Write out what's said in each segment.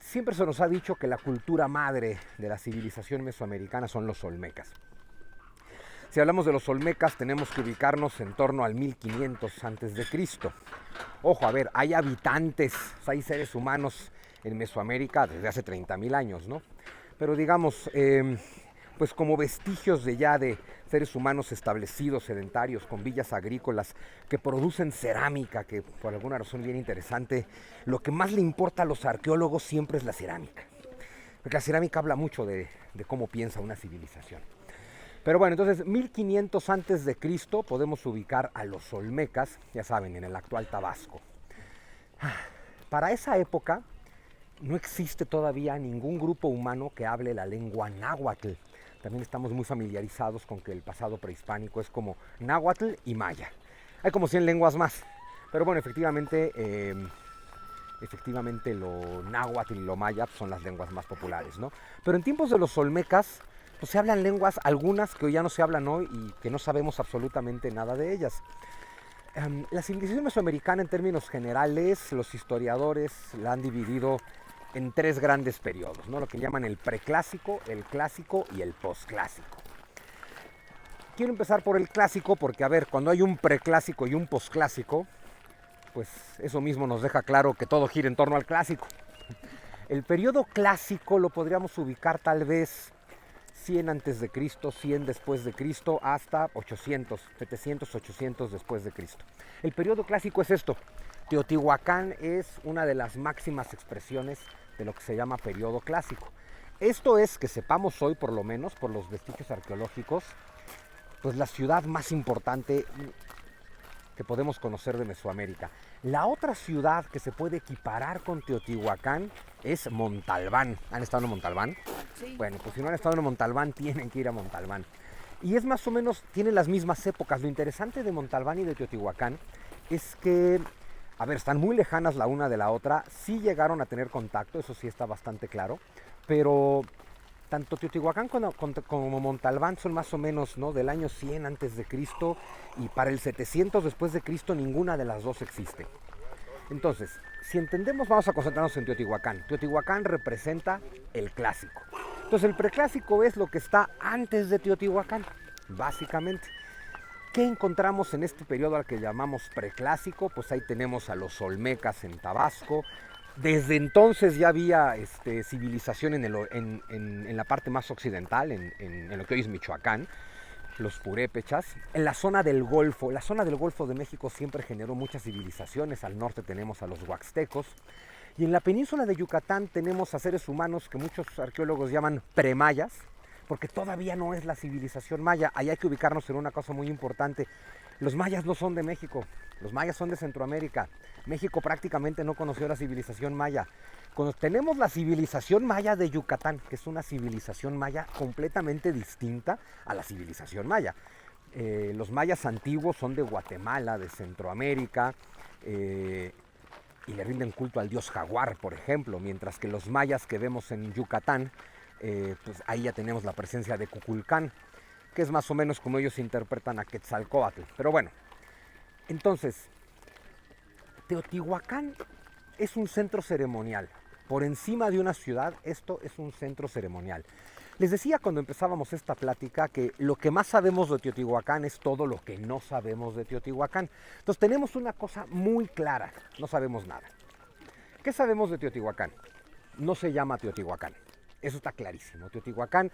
Siempre se nos ha dicho que la cultura madre de la civilización mesoamericana son los olmecas. Si hablamos de los olmecas, tenemos que ubicarnos en torno al 1500 antes de Cristo. Ojo, a ver, hay habitantes, hay seres humanos en Mesoamérica desde hace 30.000 años, ¿no? Pero digamos, pues como vestigios de ya de seres humanos establecidos, sedentarios, con villas agrícolas, que producen cerámica, que por alguna razón bien interesante, lo que más le importa a los arqueólogos siempre es la cerámica. Porque la cerámica habla mucho de cómo piensa una civilización. Pero bueno, entonces 1500 antes de Cristo podemos ubicar a los olmecas, ya saben, en el actual Tabasco. Para esa época no existe todavía ningún grupo humano que hable la lengua náhuatl. También estamos muy familiarizados con que el pasado prehispánico es como náhuatl y maya. Hay como 100 lenguas más, pero bueno, efectivamente lo náhuatl y lo maya son las lenguas más populares, ¿no? Pero en tiempos de los olmecas, pues se hablan lenguas, algunas que hoy ya no se hablan hoy y que no sabemos absolutamente nada de ellas. La civilización mesoamericana en términos generales, los historiadores la han dividido en tres grandes periodos, ¿no? Lo que llaman el preclásico, el clásico y el posclásico. Quiero empezar por el clásico porque, a ver, cuando hay un preclásico y un posclásico, pues eso mismo nos deja claro que todo gira en torno al clásico. El periodo clásico lo podríamos ubicar tal vez 100 antes de Cristo, 100 después de Cristo, hasta 800, 700, 800 después de Cristo. El periodo clásico es esto. Teotihuacán es una de las máximas expresiones de lo que se llama periodo clásico. Esto es, que sepamos hoy por lo menos, por los vestigios arqueológicos, pues la ciudad más importante que podemos conocer de Mesoamérica. La otra ciudad que se puede equiparar con Teotihuacán es Montalbán. ¿Han estado en Montalbán? Sí. Bueno, pues si no han estado en Montalbán, tienen que ir a Montalbán. Y es más o menos, tiene las mismas épocas. Lo interesante de Montalbán y de Teotihuacán es que, a ver, están muy lejanas la una de la otra. Sí llegaron a tener contacto, eso sí está bastante claro. Pero tanto Teotihuacán como Montalbán son más o menos, ¿no?, del año 100 antes de Cristo, y para el 700 después de Cristo ninguna de las dos existe. Entonces, si entendemos, vamos a concentrarnos en Teotihuacán. Teotihuacán representa el clásico. Entonces, el preclásico es lo que está antes de Teotihuacán, básicamente. ¿Qué encontramos en este periodo al que llamamos preclásico? Pues ahí tenemos a los olmecas en Tabasco. Desde entonces ya había civilización en la parte más occidental, en lo que hoy es Michoacán, los purépechas. En la zona del Golfo de México siempre generó muchas civilizaciones. Al norte tenemos a los huaxtecos. Y en la península de Yucatán tenemos a seres humanos que muchos arqueólogos llaman premayas, porque todavía no es la civilización maya. Ahí hay que ubicarnos en una cosa muy importante. Los mayas no son de México, los mayas son de Centroamérica. México prácticamente no conoció la civilización maya. Cuando tenemos la civilización maya de Yucatán, que es una civilización maya completamente distinta a la civilización maya. Los mayas antiguos son de Guatemala, de Centroamérica, y le rinden culto al dios jaguar, por ejemplo, mientras que los mayas que vemos en Yucatán, pues ahí ya tenemos la presencia de Kukulcán, que es más o menos como ellos interpretan a Quetzalcóatl. Pero bueno, entonces, Teotihuacán es un centro ceremonial. Por encima de una ciudad, esto es un centro ceremonial. Les decía cuando empezábamos esta plática que lo que más sabemos de Teotihuacán es todo lo que no sabemos de Teotihuacán. Entonces tenemos una cosa muy clara, no sabemos nada. ¿Qué sabemos de Teotihuacán? No se llama Teotihuacán, eso está clarísimo. Teotihuacán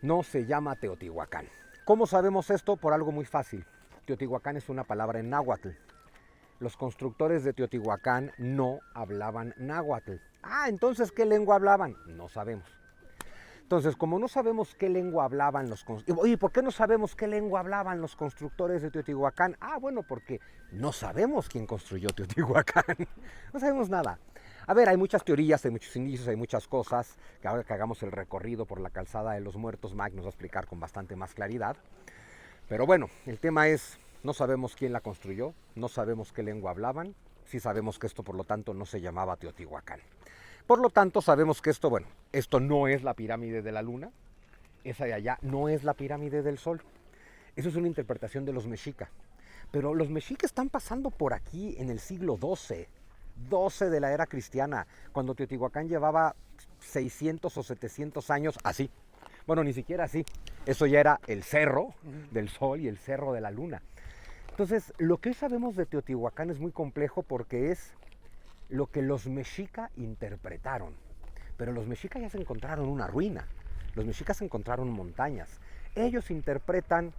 no se llama Teotihuacán. ¿Cómo sabemos esto? Por algo muy fácil. Teotihuacán es una palabra en náhuatl. Los constructores de Teotihuacán no hablaban náhuatl. Entonces, ¿qué lengua hablaban? No sabemos. Entonces, como no sabemos qué lengua hablaban los constructores... Oye, ¿por qué no sabemos qué lengua hablaban los constructores de Teotihuacán? Bueno, porque no sabemos quién construyó Teotihuacán. No sabemos nada. A ver, hay muchas teorías, hay muchos indicios, hay muchas cosas, que ahora que hagamos el recorrido por la calzada de los muertos, Mike nos va a explicar con bastante más claridad. Pero bueno, el tema es, no sabemos quién la construyó, no sabemos qué lengua hablaban, sí sabemos que esto por lo tanto no se llamaba Teotihuacán. Por lo tanto sabemos que esto, bueno, esto no es la pirámide de la luna, esa de allá no es la pirámide del sol. Eso es una interpretación de los mexicas. Pero los mexicas están pasando por aquí en el siglo XII, XII de la era cristiana, cuando Teotihuacán llevaba 600 o 700 años así. Bueno, ni siquiera así. Eso ya era el cerro del sol y el cerro de la luna. Entonces, lo que hoy sabemos de Teotihuacán es muy complejo porque es lo que los mexica interpretaron. Pero los mexicas ya se encontraron una ruina. Los mexicas encontraron montañas. Ellos interpretan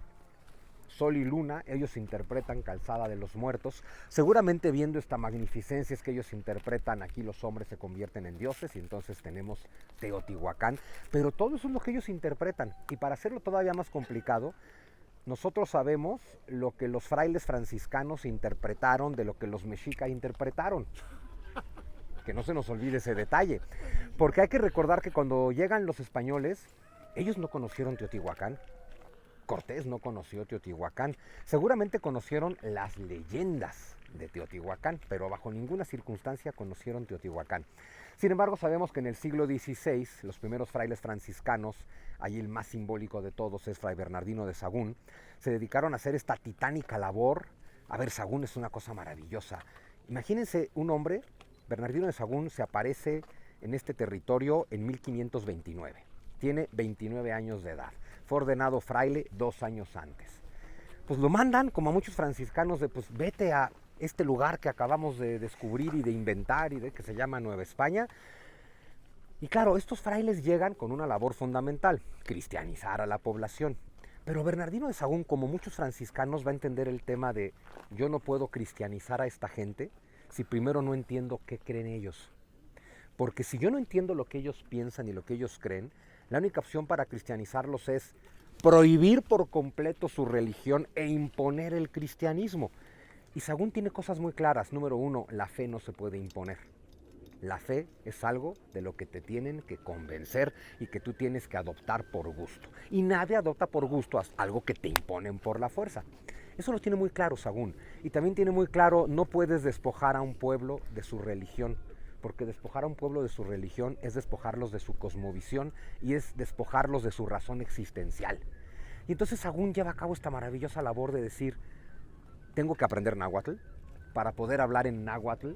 sol y luna, ellos interpretan Calzada de los Muertos. Seguramente viendo esta magnificencia es que ellos interpretan aquí los hombres se convierten en dioses y entonces tenemos Teotihuacán. Pero todo eso es lo que ellos interpretan. Y para hacerlo todavía más complicado, nosotros sabemos lo que los frailes franciscanos interpretaron de lo que los mexicas interpretaron. Que no se nos olvide ese detalle. Porque hay que recordar que cuando llegan los españoles, ellos no conocieron Teotihuacán. Cortés no conoció Teotihuacán. Seguramente conocieron las leyendas de Teotihuacán, pero bajo ninguna circunstancia conocieron Teotihuacán. Sin embargo, sabemos que en el siglo XVI, los primeros frailes franciscanos, allí el más simbólico de todos es Fray Bernardino de Sahagún, se dedicaron a hacer esta titánica labor. A ver, Sahagún es una cosa maravillosa. Imagínense un hombre, Bernardino de Sahagún se aparece en este territorio en 1529. Tiene 29 años de edad. Fue ordenado fraile 2 años antes. Pues lo mandan, como a muchos franciscanos, de pues vete a este lugar que acabamos de descubrir y de inventar y de que se llama Nueva España. Y claro, estos frailes llegan con una labor fundamental, cristianizar a la población. Pero Bernardino de Sahagún, como muchos franciscanos, va a entender el tema de yo no puedo cristianizar a esta gente si primero no entiendo qué creen ellos. Porque si yo no entiendo lo que ellos piensan y lo que ellos creen, la única opción para cristianizarlos es prohibir por completo su religión e imponer el cristianismo. Y Sahagún tiene cosas muy claras. Número 1, la fe no se puede imponer. La fe es algo de lo que te tienen que convencer y que tú tienes que adoptar por gusto. Y nadie adopta por gusto algo que te imponen por la fuerza. Eso lo tiene muy claro Sahagún. Y también tiene muy claro, no puedes despojar a un pueblo de su religión. Porque despojar a un pueblo de su religión es despojarlos de su cosmovisión y es despojarlos de su razón existencial. Y entonces Sahagún lleva a cabo esta maravillosa labor de decir, tengo que aprender náhuatl para poder hablar en náhuatl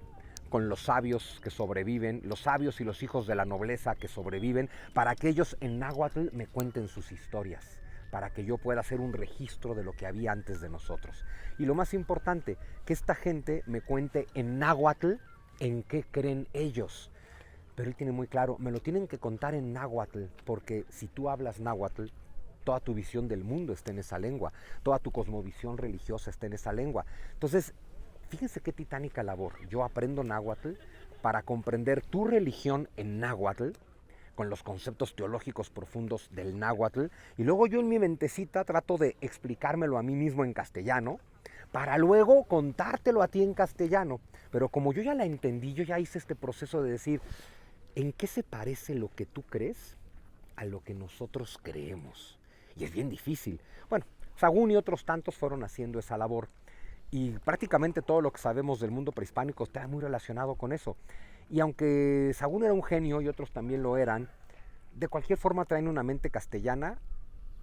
con los sabios que sobreviven, los sabios y los hijos de la nobleza que sobreviven, para que ellos en náhuatl me cuenten sus historias, para que yo pueda hacer un registro de lo que había antes de nosotros. Y lo más importante, que esta gente me cuente en náhuatl en qué creen ellos. Pero él tiene muy claro, me lo tienen que contar en náhuatl, porque si tú hablas náhuatl, toda tu visión del mundo está en esa lengua, toda tu cosmovisión religiosa está en esa lengua. Entonces, fíjense qué titánica labor. Yo aprendo náhuatl para comprender tu religión en náhuatl, con los conceptos teológicos profundos del náhuatl, y luego yo en mi mentecita trato de explicármelo a mí mismo en castellano, para luego contártelo a ti en castellano. Pero como yo ya la entendí, yo ya hice este proceso de decir, ¿en qué se parece lo que tú crees a lo que nosotros creemos? Y es bien difícil. Bueno, Sahagún y otros tantos fueron haciendo esa labor. Y prácticamente todo lo que sabemos del mundo prehispánico está muy relacionado con eso. Y aunque Sahagún era un genio y otros también lo eran, de cualquier forma traen una mente castellana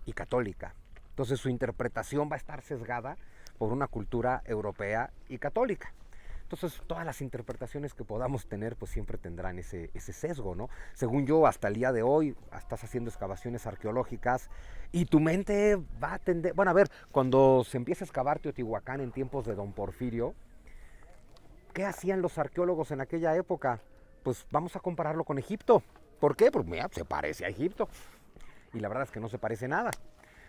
y católica. Entonces su interpretación va a estar sesgada por una cultura europea y católica. Entonces todas las interpretaciones que podamos tener pues siempre tendrán ese sesgo, ¿no? Según yo, hasta el día de hoy estás haciendo excavaciones arqueológicas y tu mente va a tender... Bueno, a ver, cuando se empieza a excavar Teotihuacán en tiempos de Don Porfirio, ¿qué hacían los arqueólogos en aquella época? Pues vamos a compararlo con Egipto. ¿Por qué? Porque mira, se parece a Egipto. Y la verdad es que no se parece nada.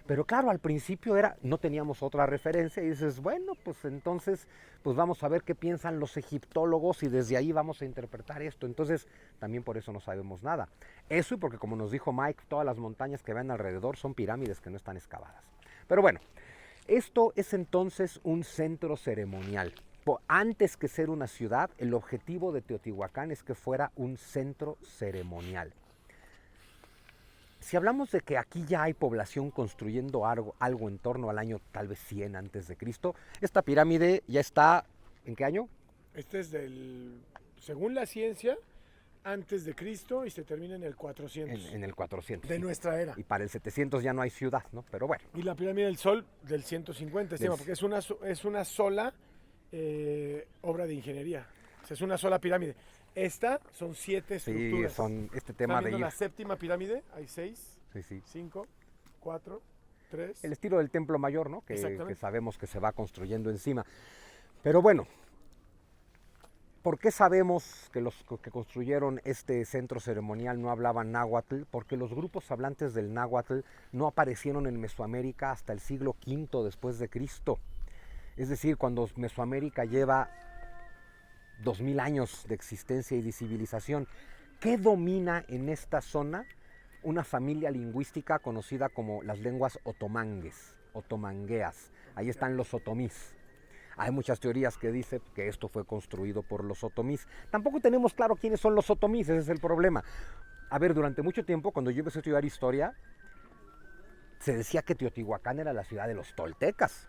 Pero claro, al principio no teníamos otra referencia y dices, bueno, pues entonces pues vamos a ver qué piensan los egiptólogos y desde ahí vamos a interpretar esto. Entonces también por eso no sabemos nada. Eso y porque como nos dijo Mike, todas las montañas que ven alrededor son pirámides que no están excavadas. Pero bueno, esto es entonces un centro ceremonial. Antes que ser una ciudad, el objetivo de Teotihuacán es que fuera un centro ceremonial. Si hablamos de que aquí ya hay población construyendo algo en torno al año tal vez 100 antes de Cristo, esta pirámide ya está, ¿en qué año? Este es según la ciencia, antes de Cristo y se termina en el 400. En el 400. De sí. Nuestra era. Y para el 700 ya no hay ciudad, ¿no? Pero bueno. Y la pirámide del Sol del 150, porque es una sola obra de ingeniería. O sea, es una sola pirámide. Esta son 7 Sí, estructuras. son este ¿Están tema de viendo ir. la séptima pirámide? Hay 6, Sí, sí. 5, 4, 3. El estilo del templo mayor, ¿no? Que Exactamente. sabemos que se va construyendo encima. Pero bueno, ¿por qué sabemos que los que construyeron este centro ceremonial no hablaban náhuatl? Porque los grupos hablantes del náhuatl no aparecieron en Mesoamérica hasta el siglo V después de Cristo. Es decir, cuando Mesoamérica lleva 2000 años de existencia y de civilización. ¿Qué domina en esta zona? Una familia lingüística conocida como las lenguas otomangues, otomangueas. Ahí están los otomís. Hay muchas teorías que dicen que esto fue construido por los otomís. Tampoco tenemos claro quiénes son los otomís, ese es el problema. A ver, durante mucho tiempo, cuando yo empecé a estudiar historia, se decía que Teotihuacán era la ciudad de los toltecas.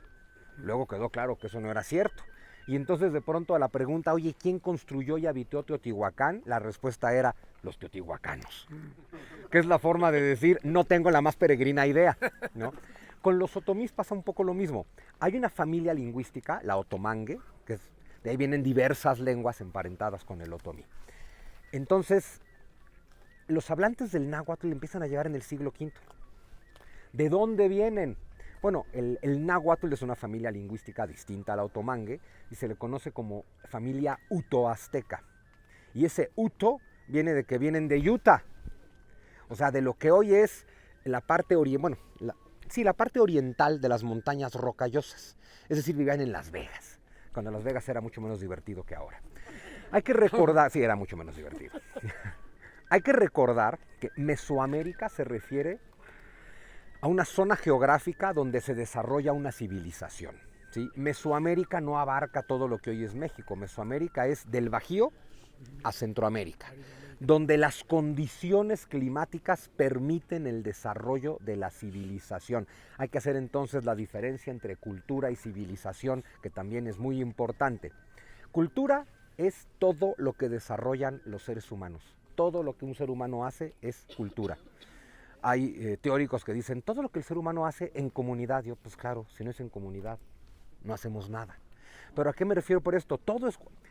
Luego quedó claro que eso no era cierto. Y entonces de pronto a la pregunta, oye, ¿quién construyó y habitó Teotihuacán? La respuesta era los teotihuacanos. Que es la forma de decir, no tengo la más peregrina idea, ¿no? Con los otomís pasa un poco lo mismo. Hay una familia lingüística, la otomangue, de ahí vienen diversas lenguas emparentadas con el otomí. Entonces, los hablantes del náhuatl empiezan a llegar en el siglo V. ¿De dónde vienen? Bueno, el náhuatl es una familia lingüística distinta a la otomangue y se le conoce como familia uto-azteca. Y ese uto viene de que vienen de Utah, o sea, de lo que hoy es la parte la parte oriental de las montañas rocallosas. Es decir, vivían en Las Vegas, cuando Las Vegas era mucho menos divertido que ahora. Hay que recordar, sí, era mucho menos divertido. Hay que recordar que Mesoamérica se refiere a una zona geográfica donde se desarrolla una civilización, ¿sí? Mesoamérica no abarca todo lo que hoy es México. Mesoamérica es del Bajío a Centroamérica, donde las condiciones climáticas permiten el desarrollo de la civilización. Hay que hacer entonces la diferencia entre cultura y civilización, que también es muy importante. Cultura es todo lo que desarrollan los seres humanos. Todo lo que un ser humano hace es cultura. Hay teóricos que dicen, todo lo que el ser humano hace en comunidad. Yo, pues claro, si no es en comunidad, no hacemos nada. ¿Pero a qué me refiero por esto?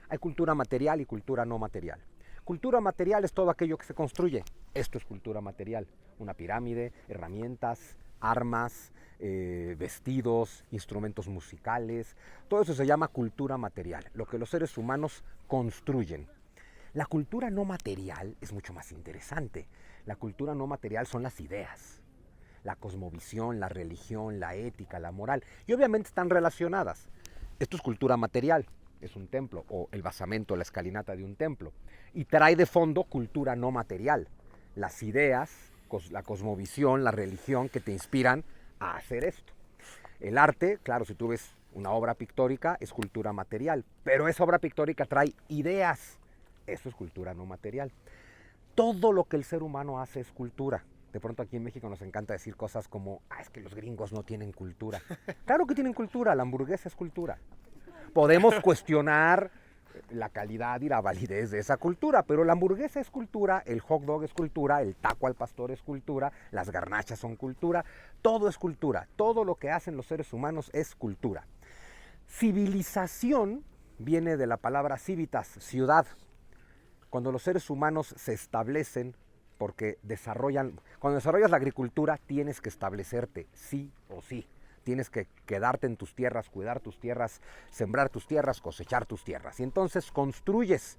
Hay cultura material y cultura no material. Cultura material es todo aquello que se construye. Esto es cultura material. Una pirámide, herramientas, armas, vestidos, instrumentos musicales. Todo eso se llama cultura material, lo que los seres humanos construyen. La cultura no material es mucho más interesante. La cultura no material son las ideas, la cosmovisión, la religión, la ética, la moral. Y obviamente están relacionadas. Esto es cultura material, es un templo, o el basamento, la escalinata de un templo. Y trae de fondo cultura no material, las ideas, la cosmovisión, la religión que te inspiran a hacer esto. El arte, claro, si tú ves una obra pictórica, es cultura material, pero esa obra pictórica trae ideas. Eso es cultura no material. Todo lo que el ser humano hace es cultura. De pronto aquí en México nos encanta decir cosas como, es que los gringos no tienen cultura. Claro que tienen cultura, la hamburguesa es cultura. Podemos cuestionar la calidad y la validez de esa cultura, pero la hamburguesa es cultura, el hot dog es cultura, el taco al pastor es cultura, las garnachas son cultura, todo es cultura. Todo lo que hacen los seres humanos es cultura. Civilización viene de la palabra civitas, ciudad. Cuando los seres humanos se establecen, cuando desarrollas la agricultura, tienes que establecerte, sí o sí. Tienes que quedarte en tus tierras, cuidar tus tierras, sembrar tus tierras, cosechar tus tierras. Y entonces construyes.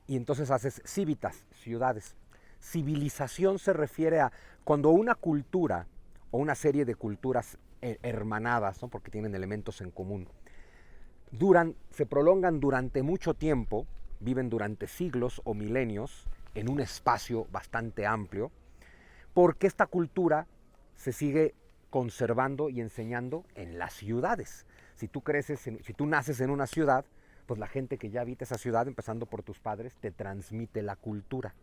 Y entonces haces civitas, ciudades. Civilización se refiere a cuando una cultura o una serie de culturas hermanadas, ¿no? Porque tienen elementos en común, se prolongan durante mucho tiempo, viven durante siglos o milenios en un espacio bastante amplio, porque esta cultura se sigue conservando y enseñando en las ciudades. Si tú naces en una ciudad, pues la gente que ya habita esa ciudad, empezando por tus padres, te transmite la cultura.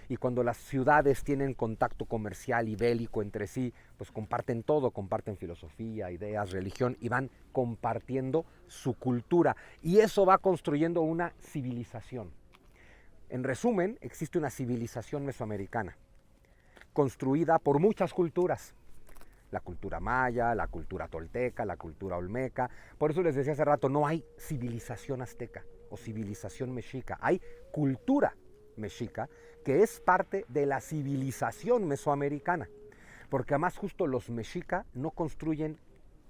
Y cuando las ciudades tienen contacto comercial y bélico entre sí, pues comparten todo, comparten filosofía, ideas, religión, y van compartiendo su cultura. Y eso va construyendo una civilización. En resumen, existe una civilización mesoamericana, construida por muchas culturas. La cultura maya, la cultura tolteca, la cultura olmeca. Por eso les decía hace rato, no hay civilización azteca. o civilización mexica, hay cultura mexica que es parte de la civilización mesoamericana. Porque además justo los mexica no construyen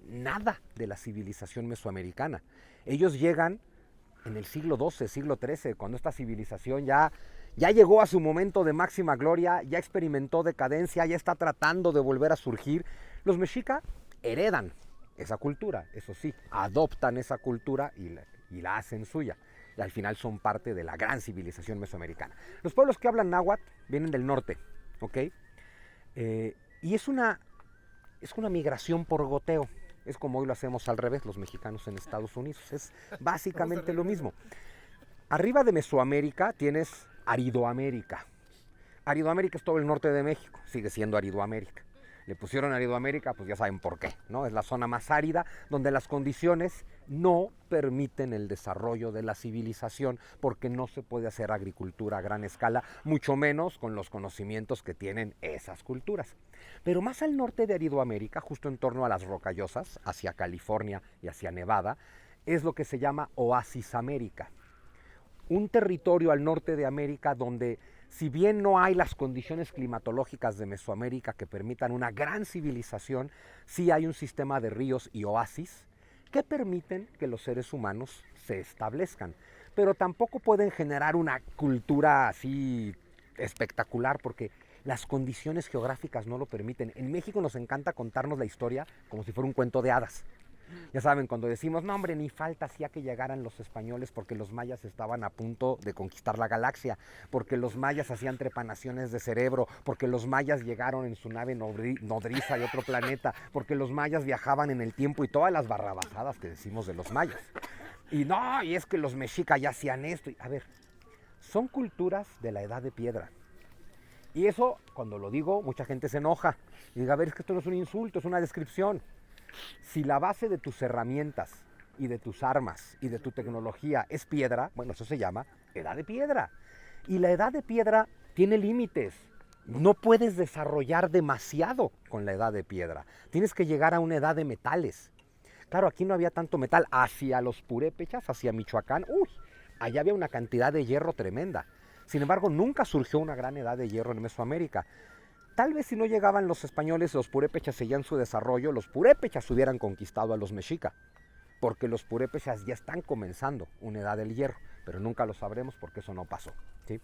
nada de la civilización mesoamericana. Ellos llegan en el siglo XII, siglo XIII, cuando esta civilización ya llegó a su momento de máxima gloria, ya experimentó decadencia, ya está tratando de volver a surgir. Los mexica heredan esa cultura, eso sí, adoptan esa cultura y la hacen suya. Y al final son parte de la gran civilización mesoamericana. Los pueblos que hablan náhuatl vienen del norte, ¿ok? Y es una migración por goteo. Es como hoy lo hacemos al revés, los mexicanos en Estados Unidos. Es básicamente lo mismo. Arriba de Mesoamérica tienes Aridoamérica. Aridoamérica es todo el norte de México, sigue siendo Aridoamérica. Le pusieron Aridoamérica, pues ya saben por qué, ¿no? Es la zona más árida donde las condiciones no permiten el desarrollo de la civilización porque no se puede hacer agricultura a gran escala, mucho menos con los conocimientos que tienen esas culturas. Pero más al norte de Aridoamérica, justo en torno a las Rocallosas, hacia California y hacia Nevada, es lo que se llama Oasis América. Un territorio al norte de América donde, si bien no hay las condiciones climatológicas de Mesoamérica que permitan una gran civilización, sí hay un sistema de ríos y oasis que permiten que los seres humanos se establezcan. Pero tampoco pueden generar una cultura así espectacular porque las condiciones geográficas no lo permiten. En México nos encanta contarnos la historia como si fuera un cuento de hadas. Ya saben, cuando decimos, no hombre, ni falta hacía que llegaran los españoles porque los mayas estaban a punto de conquistar la galaxia, porque los mayas hacían trepanaciones de cerebro, porque los mayas llegaron en su nave nodriza de otro planeta, porque los mayas viajaban en el tiempo y todas las barrabasadas que decimos de los mayas. Y no, y es que los mexicas ya hacían esto. A ver, son culturas de la edad de piedra. Y eso, cuando lo digo, mucha gente se enoja. Y diga, a ver, es que esto no es un insulto, es una descripción. Si la base de tus herramientas y de tus armas y de tu tecnología es piedra, bueno, eso se llama edad de piedra. Y la edad de piedra tiene límites. No puedes desarrollar demasiado con la edad de piedra. Tienes que llegar a una edad de metales. Claro, aquí no había tanto metal. Hacia los purépechas, hacia Michoacán, allá había una cantidad de hierro tremenda. Sin embargo, nunca surgió una gran edad de hierro en Mesoamérica. Tal vez si no llegaban los españoles, los purépechas seguían su desarrollo, los purépechas hubieran conquistado a los mexica, porque los purépechas ya están comenzando una edad del hierro, pero nunca lo sabremos porque eso no pasó, ¿sí?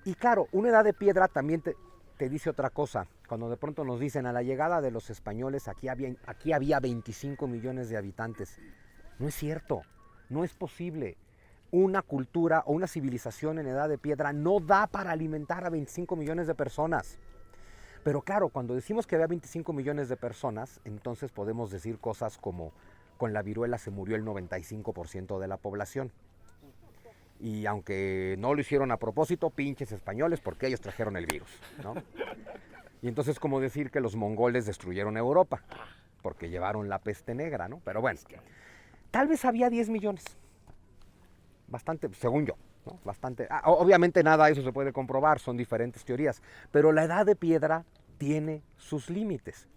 Y claro, una edad de piedra también te dice otra cosa. Cuando de pronto nos dicen, a la llegada de los españoles aquí había 25 millones de habitantes. No es cierto, no es posible. Una cultura o una civilización en edad de piedra no da para alimentar a 25 millones de personas. Pero claro, cuando decimos que había 25 millones de personas, entonces podemos decir cosas como, con la viruela se murió el 95% de la población. Y aunque no lo hicieron a propósito, pinches españoles, porque ellos trajeron el virus, ¿no? Y entonces como decir que los mongoles destruyeron Europa, porque llevaron la peste negra, ¿no? Pero bueno, tal vez había 10 millones. Bastante, según yo, ¿no? Bastante. Obviamente nada de eso se puede comprobar, son diferentes teorías, pero la edad de piedra tiene sus límites.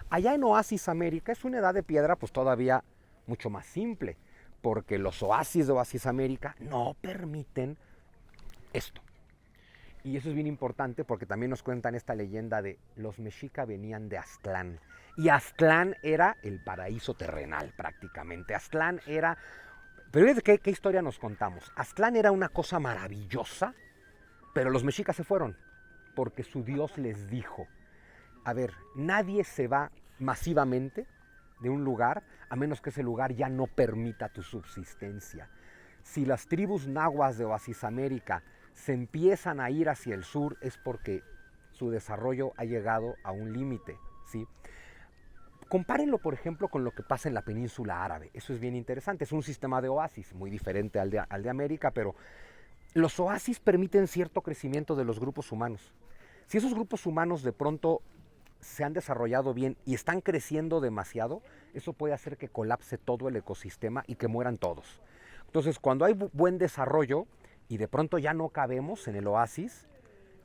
Allá en Oasis América es una edad de piedra pues todavía mucho más simple, porque los oasis de Oasis América no permiten esto. Y eso es bien importante porque también nos cuentan esta leyenda de los mexica venían de Aztlán. Y Aztlán era el paraíso terrenal prácticamente. Aztlán era... Pero ¿qué historia nos contamos? Aztlán era una cosa maravillosa, pero los mexicas se fueron porque su Dios les dijo, a ver, nadie se va masivamente de un lugar a menos que ese lugar ya no permita tu subsistencia. Si las tribus nahuas de Oasis América se empiezan a ir hacia el sur es porque su desarrollo ha llegado a un límite, ¿sí? Compárenlo, por ejemplo, con lo que pasa en la península árabe. Eso es bien interesante. Es un sistema de oasis muy diferente al de América, pero los oasis permiten cierto crecimiento de los grupos humanos. Si esos grupos humanos de pronto se han desarrollado bien y están creciendo demasiado, eso puede hacer que colapse todo el ecosistema y que mueran todos. Entonces, cuando hay buen desarrollo y de pronto ya no cabemos en el oasis,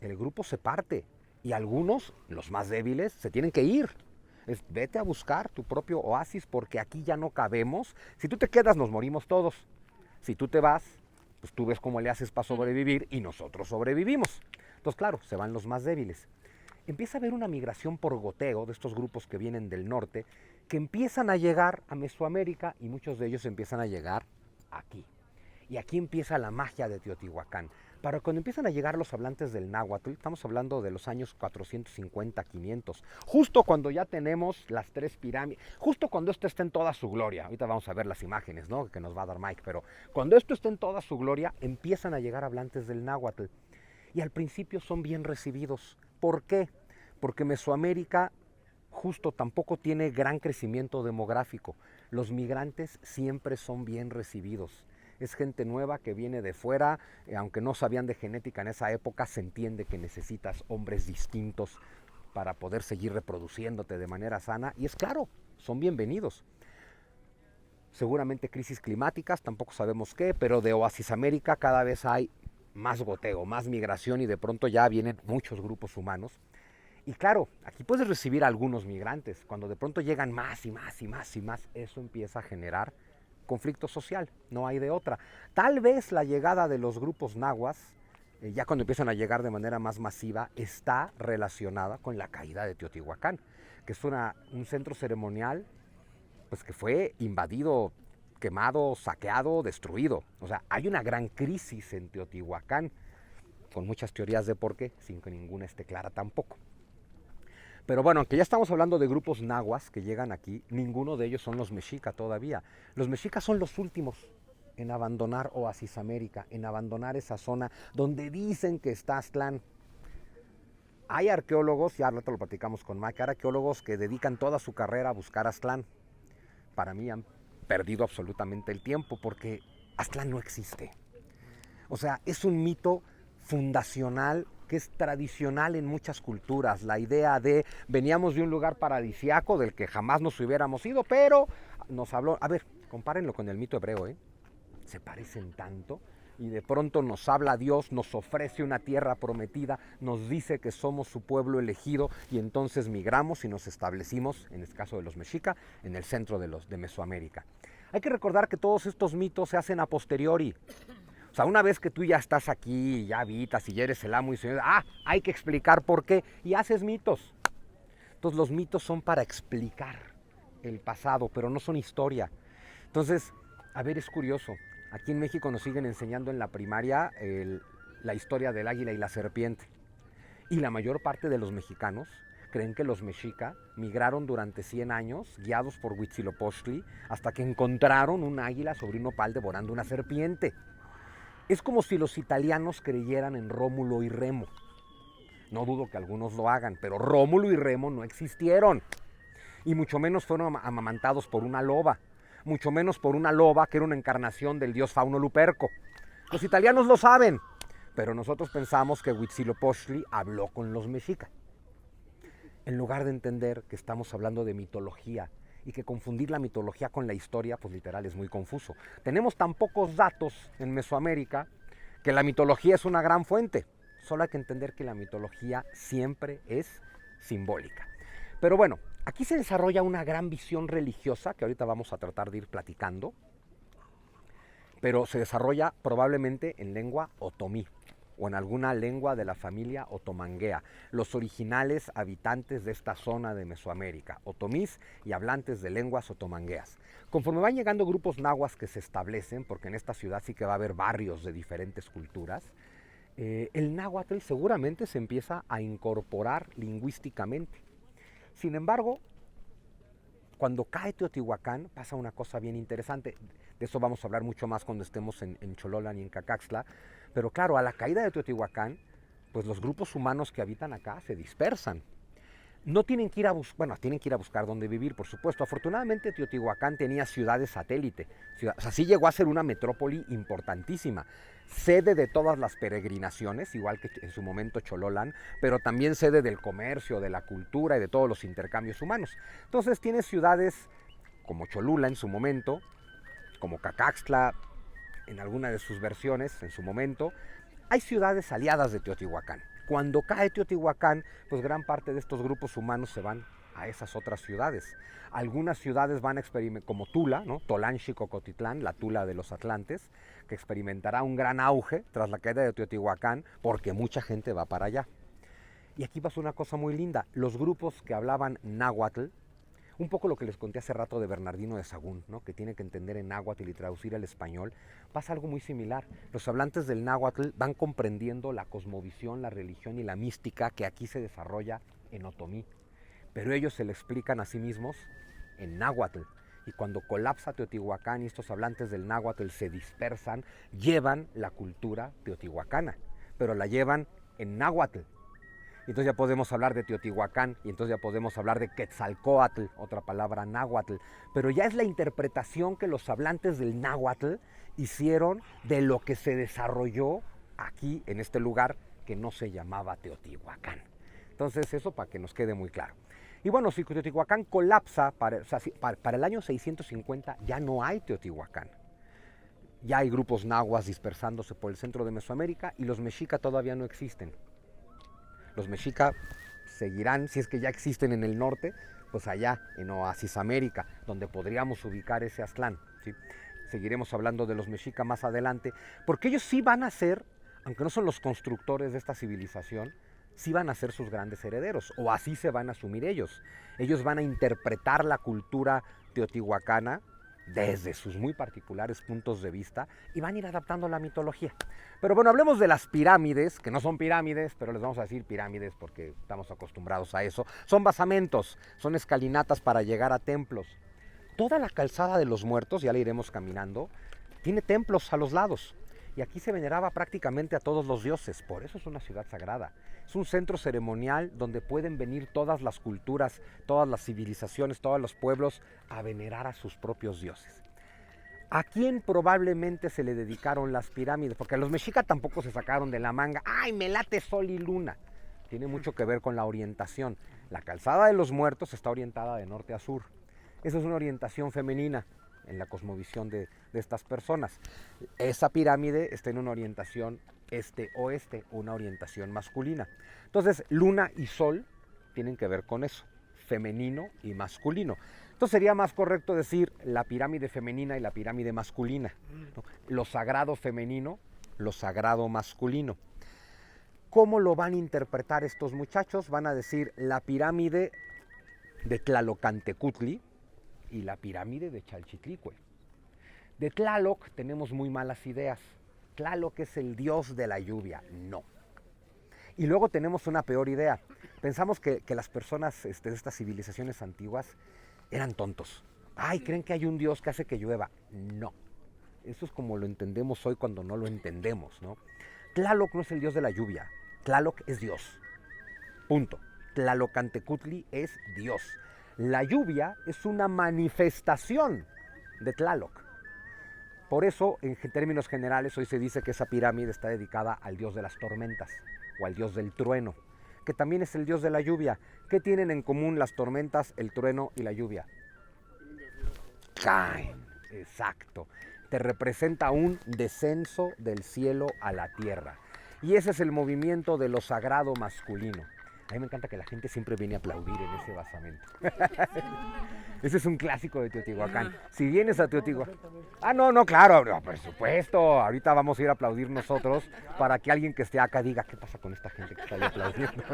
el grupo se parte y algunos, los más débiles, se tienen que ir. Vete a buscar tu propio oasis porque aquí ya no cabemos. Si tú te quedas, nos morimos todos. Si tú te vas, pues tú ves cómo le haces para sobrevivir y nosotros sobrevivimos. Entonces, claro, se van los más débiles. Empieza a haber una migración por goteo de estos grupos que vienen del norte, que empiezan a llegar a Mesoamérica y muchos de ellos empiezan a llegar aquí. Y aquí empieza la magia de Teotihuacán. Para cuando empiezan a llegar los hablantes del náhuatl, estamos hablando de los años 450, 500, justo cuando ya tenemos las 3 pirámides, justo cuando esto está en toda su gloria. Ahorita vamos a ver las imágenes, ¿no?, que nos va a dar Mike, pero cuando esto está en toda su gloria, empiezan a llegar hablantes del náhuatl. Y al principio son bien recibidos. ¿Por qué? Porque Mesoamérica justo tampoco tiene gran crecimiento demográfico. Los migrantes siempre son bien recibidos. Es gente nueva que viene de fuera, aunque no sabían de genética en esa época, se entiende que necesitas hombres distintos para poder seguir reproduciéndote de manera sana. Y es claro, son bienvenidos. Seguramente crisis climáticas, tampoco sabemos qué, pero de Oasis América cada vez hay más goteo, más migración y de pronto ya vienen muchos grupos humanos. Y claro, aquí puedes recibir a algunos migrantes. Cuando de pronto llegan más y más y más y más, eso empieza a generar conflicto social, no hay de otra. Tal vez la llegada de los grupos nahuas, ya cuando empiezan a llegar de manera más masiva, está relacionada con la caída de Teotihuacán, que es un centro ceremonial pues, que fue invadido, quemado, saqueado, destruido. O sea, hay una gran crisis en Teotihuacán, con muchas teorías de por qué, sin que ninguna esté clara tampoco. Pero bueno, aunque ya estamos hablando de grupos nahuas que llegan aquí, ninguno de ellos son los mexica todavía. Los mexicas son los últimos en abandonar Oasis América, en abandonar esa zona donde dicen que está Aztlán. Hay arqueólogos, ya ahorita lo platicamos con Mike, hay arqueólogos que dedican toda su carrera a buscar Aztlán. Para mí han perdido absolutamente el tiempo porque Aztlán no existe. O sea, es un mito fundacional que es tradicional en muchas culturas, la idea de veníamos de un lugar paradisiaco del que jamás nos hubiéramos ido, pero nos habló, a ver, compárenlo con el mito hebreo, se parecen tanto, y de pronto nos habla Dios, nos ofrece una tierra prometida, nos dice que somos su pueblo elegido y entonces migramos y nos establecimos, en el caso de los mexica, en el centro de Mesoamérica. Hay que recordar que todos estos mitos se hacen a posteriori. O sea, una vez que tú ya estás aquí, ya habitas y ya eres el amo y señor, hay que explicar por qué, y haces mitos. Entonces los mitos son para explicar el pasado, pero no son historia. Entonces, a ver, es curioso, aquí en México nos siguen enseñando en la primaria la historia del águila y la serpiente. Y la mayor parte de los mexicanos creen que los mexica migraron durante 100 años, guiados por Huitzilopochtli, hasta que encontraron un águila sobre un nopal devorando una serpiente. Es como si los italianos creyeran en Rómulo y Remo. No dudo que algunos lo hagan, pero Rómulo y Remo no existieron. Y mucho menos fueron amamantados por una loba. Mucho menos por una loba que era una encarnación del dios Fauno Luperco. Los italianos lo saben, pero nosotros pensamos que Huitzilopochtli habló con los mexicas. En lugar de entender que estamos hablando de mitología y que confundir la mitología con la historia, pues literal es muy confuso. Tenemos tan pocos datos en Mesoamérica que la mitología es una gran fuente. Solo hay que entender que la mitología siempre es simbólica. Pero bueno, aquí se desarrolla una gran visión religiosa que ahorita vamos a tratar de ir platicando, pero se desarrolla probablemente en lengua otomí o en alguna lengua de la familia otomanguea, los originales habitantes de esta zona de Mesoamérica, otomís y hablantes de lenguas otomangueas. Conforme van llegando grupos nahuas que se establecen, porque en esta ciudad sí que va a haber barrios de diferentes culturas, el náhuatl seguramente se empieza a incorporar lingüísticamente. Sin embargo, cuando cae Teotihuacán pasa una cosa bien interesante. De eso vamos a hablar mucho más cuando estemos en Xololan y en Cacaxtla. Pero claro, a la caída de Teotihuacán, pues los grupos humanos que habitan acá se dispersan. No tienen que ir a tienen que ir a buscar dónde vivir, por supuesto. Afortunadamente Teotihuacán tenía ciudades satélite. O sea, sí llegó a ser una metrópoli importantísima. Sede de todas las peregrinaciones, igual que en su momento Xololan, pero también sede del comercio, de la cultura y de todos los intercambios humanos. Entonces tiene ciudades como Cholula en su momento, como Cacaxtla en alguna de sus versiones en su momento. Hay ciudades aliadas de Teotihuacán. Cuando cae Teotihuacán, pues gran parte de estos grupos humanos se van a esas otras ciudades. Algunas ciudades van a experimentar, como Tula, ¿no? Tolanchi-Cocotitlán, la Tula de los Atlantes, que experimentará un gran auge tras la caída de Teotihuacán, porque mucha gente va para allá. Y aquí pasa una cosa muy linda. Los grupos que hablaban náhuatl, un poco lo que les conté hace rato de Bernardino de Sahagún, ¿no? Que tiene que entender en náhuatl y traducir al español, pasa algo muy similar. Los hablantes del náhuatl van comprendiendo la cosmovisión, la religión y la mística que aquí se desarrolla en otomí, pero ellos se le explican a sí mismos en náhuatl. Y cuando colapsa Teotihuacán y estos hablantes del náhuatl se dispersan, llevan la cultura teotihuacana, pero la llevan en náhuatl. Y entonces ya podemos hablar de Teotihuacán, y entonces ya podemos hablar de Quetzalcóatl, otra palabra náhuatl, pero ya es la interpretación que los hablantes del náhuatl hicieron de lo que se desarrolló aquí, en este lugar que no se llamaba Teotihuacán. Entonces eso para que nos quede muy claro. Y bueno, si Teotihuacán colapsa, para el año 650 ya no hay Teotihuacán. Ya hay grupos nahuas dispersándose por el centro de Mesoamérica y los mexica todavía no existen. Los mexica seguirán, si es que ya existen en el norte, pues allá en Oasis América, donde podríamos ubicar ese Aztlán, ¿sí? Seguiremos hablando de los mexica más adelante, porque ellos sí van a ser, aunque no son los constructores de esta civilización, sí van a ser sus grandes herederos, o así se van a asumir ellos. Ellos van a interpretar la cultura teotihuacana desde sus muy particulares puntos de vista y van a ir adaptando la mitología. Pero bueno, hablemos de las pirámides, que no son pirámides, pero les vamos a decir pirámides porque estamos acostumbrados a eso. Son basamentos, son escalinatas para llegar a templos. Toda la calzada de los muertos, ya la iremos caminando, tiene templos a los lados. Y aquí se veneraba prácticamente a todos los dioses, por eso es una ciudad sagrada. Es un centro ceremonial donde pueden venir todas las culturas, todas las civilizaciones, todos los pueblos a venerar a sus propios dioses. ¿A quién probablemente se le dedicaron las pirámides? Porque los mexicas tampoco se sacaron de la manga, ¡ay, me late sol y luna! Tiene mucho que ver con la orientación. La calzada de los muertos está orientada de norte a sur. Esa es una orientación femenina en la cosmovisión de estas personas. Esa pirámide está en una orientación este-oeste, una orientación masculina. Entonces, luna y sol tienen que ver con eso, femenino y masculino. Entonces sería más correcto decir la pirámide femenina y la pirámide masculina, ¿no? Lo sagrado femenino, lo sagrado masculino. ¿Cómo lo van a interpretar estos muchachos? Van a decir la pirámide de Tlalocantecutli y la pirámide de Chalchitlicue. De Tlaloc tenemos muy malas ideas. Tlaloc es el dios de la lluvia. No. Y luego tenemos una peor idea. Pensamos que las personas de estas civilizaciones antiguas eran tontos. Ay, creen que hay un dios que hace que llueva. No. Eso es como lo entendemos hoy cuando no lo entendemos, ¿no? Tlaloc no es el dios de la lluvia. Tlaloc es Dios. Punto. Tlalocantecutli es Dios. La lluvia es una manifestación de Tlaloc. Por eso, en términos generales, hoy se dice que esa pirámide está dedicada al dios de las tormentas o al dios del trueno, que también es el dios de la lluvia. ¿Qué tienen en común las tormentas, el trueno y la lluvia? Caen, exacto. Te representa un descenso del cielo a la tierra. Y ese es el movimiento de lo sagrado masculino. A mí me encanta que la gente siempre viene a aplaudir en ese basamento. Ese es un clásico de Teotihuacán. Si vienes a Teotihuacán... Ah, no, claro, no, por supuesto. Ahorita vamos a ir a aplaudir nosotros para que alguien que esté acá diga, ¿qué pasa con esta gente que está ahí aplaudiendo?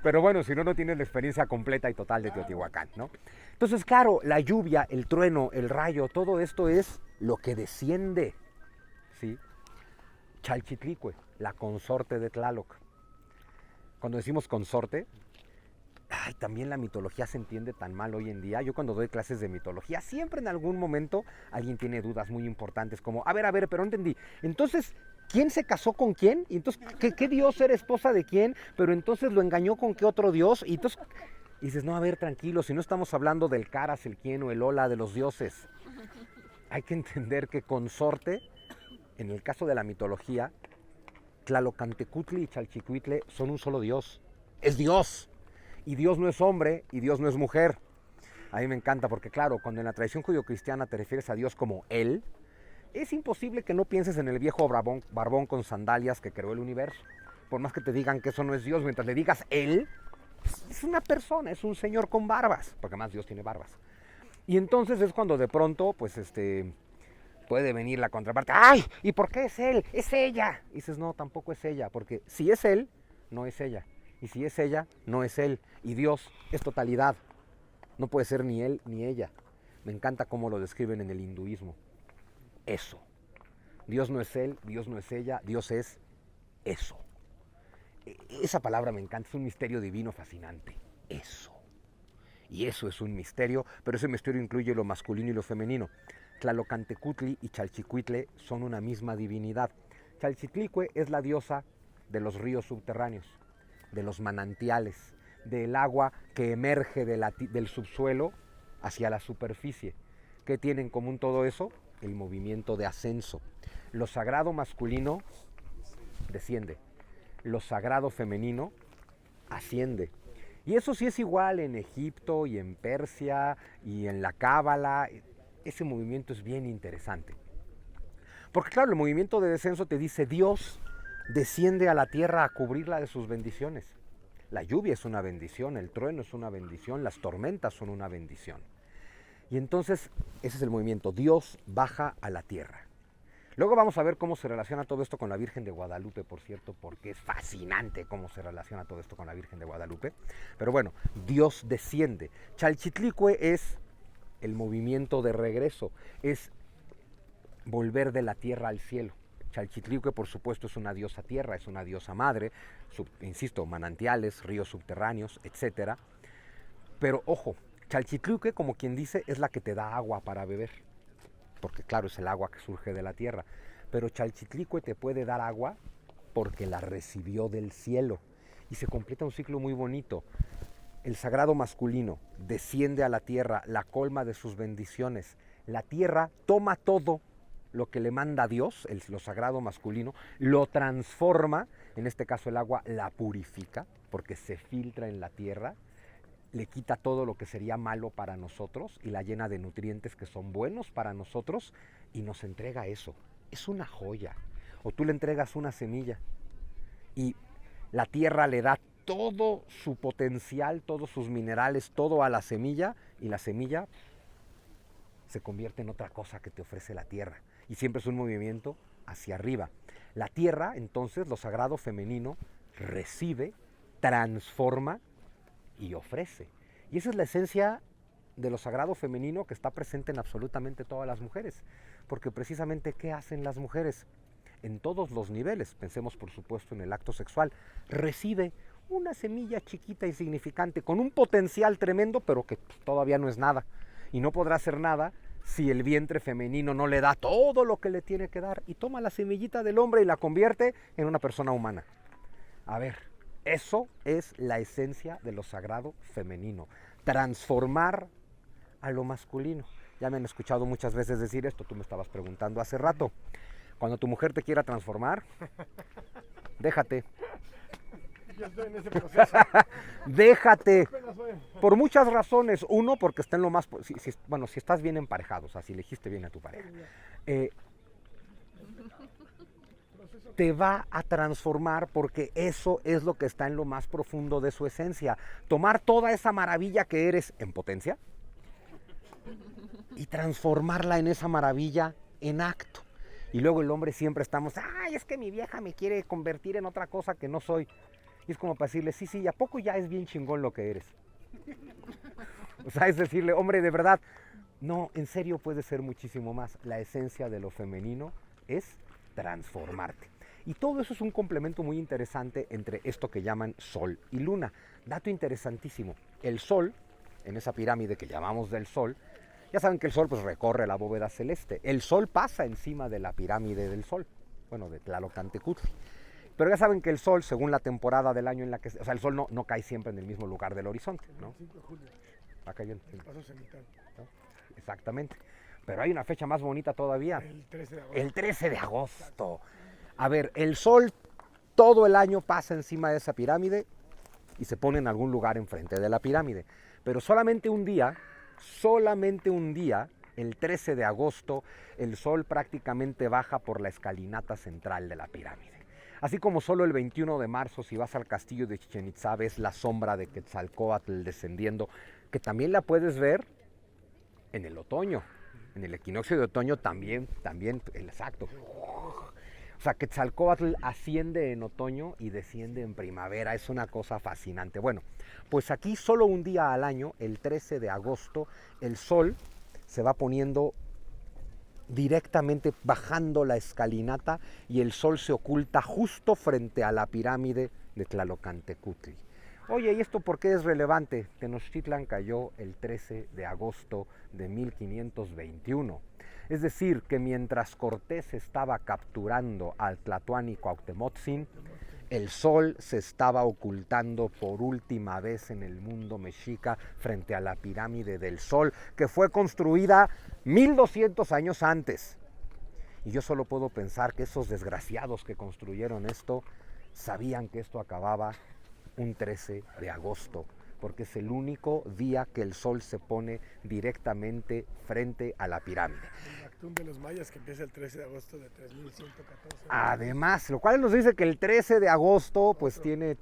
Pero bueno, si no, no tienes la experiencia completa y total de Teotihuacán, ¿no? Entonces, claro, la lluvia, el trueno, el rayo, todo esto es lo que desciende, ¿sí? Chalchitlicue, la consorte de Tlaloc. Cuando decimos consorte, también la mitología se entiende tan mal hoy en día. Yo cuando doy clases de mitología, siempre en algún momento alguien tiene dudas muy importantes como, a ver, pero no entendí. Entonces, ¿quién se casó con quién? Y entonces, ¿qué dios era esposa de quién? Pero entonces lo engañó con qué otro dios. Y entonces, y dices, no, a ver, tranquilo, si no estamos hablando del Caras, el Quién o el Ola de los dioses. Hay que entender que consorte, en el caso de la mitología, Tlalocantecutli y Chalchicuitle son un solo Dios. Es Dios. Y Dios no es hombre y Dios no es mujer. A mí me encanta porque, claro, cuando en la tradición judio-cristiana te refieres a Dios como Él, es imposible que no pienses en el viejo barbón con sandalias que creó el universo. Por más que te digan que eso no es Dios, mientras le digas Él, Es una persona, es un señor con barbas, porque más Dios tiene barbas. Y entonces es cuando de pronto, pues puede venir la contraparte. ¡Ay! ¿Y por qué es él? ¡Es ella! Y dices, no, tampoco es ella, porque si es él, no es ella. Y si es ella, no es él. Y Dios es totalidad. No puede ser ni él ni ella. Me encanta cómo lo describen en el hinduismo. Eso. Dios no es él, Dios no es ella, Dios es eso. Esa palabra me encanta, es un misterio divino fascinante. Eso. Y eso es un misterio, pero ese misterio incluye lo masculino y lo femenino. Tlalocantecutli y Chalchicuitle son una misma divinidad. Chalchitlicue es la diosa de los ríos subterráneos, de los manantiales, del agua que emerge del subsuelo hacia la superficie. ¿Qué tiene en común todo eso? El movimiento de ascenso. Lo sagrado masculino desciende, lo sagrado femenino asciende. Y eso sí es igual en Egipto y en Persia y en la Cábala. Ese movimiento es bien interesante. Porque claro, el movimiento de descenso te dice Dios desciende a la tierra a cubrirla de sus bendiciones. La lluvia es una bendición, el trueno es una bendición, las tormentas son una bendición. Y entonces ese es el movimiento, Dios baja a la tierra. Luego vamos a ver cómo se relaciona todo esto con la Virgen de Guadalupe, por cierto, porque es fascinante cómo se relaciona todo esto con la Virgen de Guadalupe. Pero bueno, Dios desciende. Chalchitlicue es el movimiento de regreso, es volver de la tierra al cielo. Chalchitlicue, por supuesto, es una diosa tierra, es una diosa madre, insisto, manantiales, ríos subterráneos, etc. Pero ojo, Chalchitlicue, como quien dice, es la que te da agua para beber, porque claro, es el agua que surge de la tierra. Pero Chalchitlicue te puede dar agua porque la recibió del cielo. Y se completa un ciclo muy bonito. El sagrado masculino desciende a la tierra, la colma de sus bendiciones. La tierra toma todo lo que le manda Dios, lo sagrado masculino, lo transforma, en este caso el agua la purifica, porque se filtra en la tierra, le quita todo lo que sería malo para nosotros y la llena de nutrientes que son buenos para nosotros y nos entrega eso. Es una joya. O tú le entregas una semilla y la tierra le da todo su potencial, todos sus minerales, todo a la semilla, y la semilla se convierte en otra cosa que te ofrece la tierra. Y siempre es un movimiento hacia arriba. La tierra, entonces, lo sagrado femenino, recibe, transforma y ofrece. Y esa es la esencia de lo sagrado femenino que está presente en absolutamente todas las mujeres. Porque precisamente, ¿qué hacen las mujeres? En todos los niveles, pensemos por supuesto en el acto sexual, recibe una semilla chiquita insignificante con un potencial tremendo, pero que todavía no es nada. Y no podrá hacer nada si el vientre femenino no le da todo lo que le tiene que dar y toma la semillita del hombre y la convierte en una persona humana. A ver, eso es la esencia de lo sagrado femenino, transformar a lo masculino. Ya me han escuchado muchas veces decir esto, tú me estabas preguntando hace rato. Cuando tu mujer te quiera transformar, déjate. Yo estoy en ese proceso. Déjate. Por muchas razones. Uno, porque está en lo más... si estás bien emparejado, o sea, si elegiste bien a tu pareja. Te va a transformar porque eso es lo que está en lo más profundo de su esencia. Tomar toda esa maravilla que eres en potencia y transformarla en esa maravilla en acto. Y luego el hombre siempre estamos, ay, es que mi vieja me quiere convertir en otra cosa que no soy. Y es como para decirle, sí, ¿a poco ya es bien chingón lo que eres? O sea, es decirle, hombre, de verdad, no, en serio puede ser muchísimo más. La esencia de lo femenino es transformarte. Y todo eso es un complemento muy interesante entre esto que llaman sol y luna. Dato interesantísimo, el sol, en esa pirámide que llamamos del sol, ya saben que el sol pues recorre la bóveda celeste. El sol pasa encima de la pirámide del sol, bueno, de Tlalocantecutli. Pero ya saben que el sol, según la temporada del año en la que... O sea, el sol no cae siempre en el mismo lugar del horizonte, ¿no? El 5 de julio. Va cayendo. Paso cenital. ¿No? Exactamente. Pero hay una fecha más bonita todavía. El 13 de agosto. El 13 de agosto. A ver, el sol todo el año pasa encima de esa pirámide y se pone en algún lugar enfrente de la pirámide. Pero solamente un día, el 13 de agosto, el sol prácticamente baja por la escalinata central de la pirámide. Así como solo el 21 de marzo, si vas al castillo de Chichén Itzá, ves la sombra de Quetzalcóatl descendiendo, que también la puedes ver en el otoño. En el equinoccio de otoño también, exacto. O sea, Quetzalcóatl asciende en otoño y desciende en primavera. Es una cosa fascinante. Bueno, pues aquí solo un día al año, el 13 de agosto, el sol se va poniendo directamente bajando la escalinata y el sol se oculta justo frente a la pirámide de Tlalocantecutli. Oye, ¿y esto por qué es relevante? Tenochtitlan cayó el 13 de agosto de 1521. Es decir, que mientras Cortés estaba capturando al Tlatoani Cuauhtémoc, el sol se estaba ocultando por última vez en el mundo mexica frente a la pirámide del Sol, que fue construida 1200 años antes. Y yo solo puedo pensar que esos desgraciados que construyeron esto sabían que esto acababa un 13 de agosto, porque es el único día que el sol se pone directamente frente a la pirámide. El Actún de los mayas que empieza el 13 de agosto de 3114. Además, lo cual nos dice que el 13 de agosto pues tiene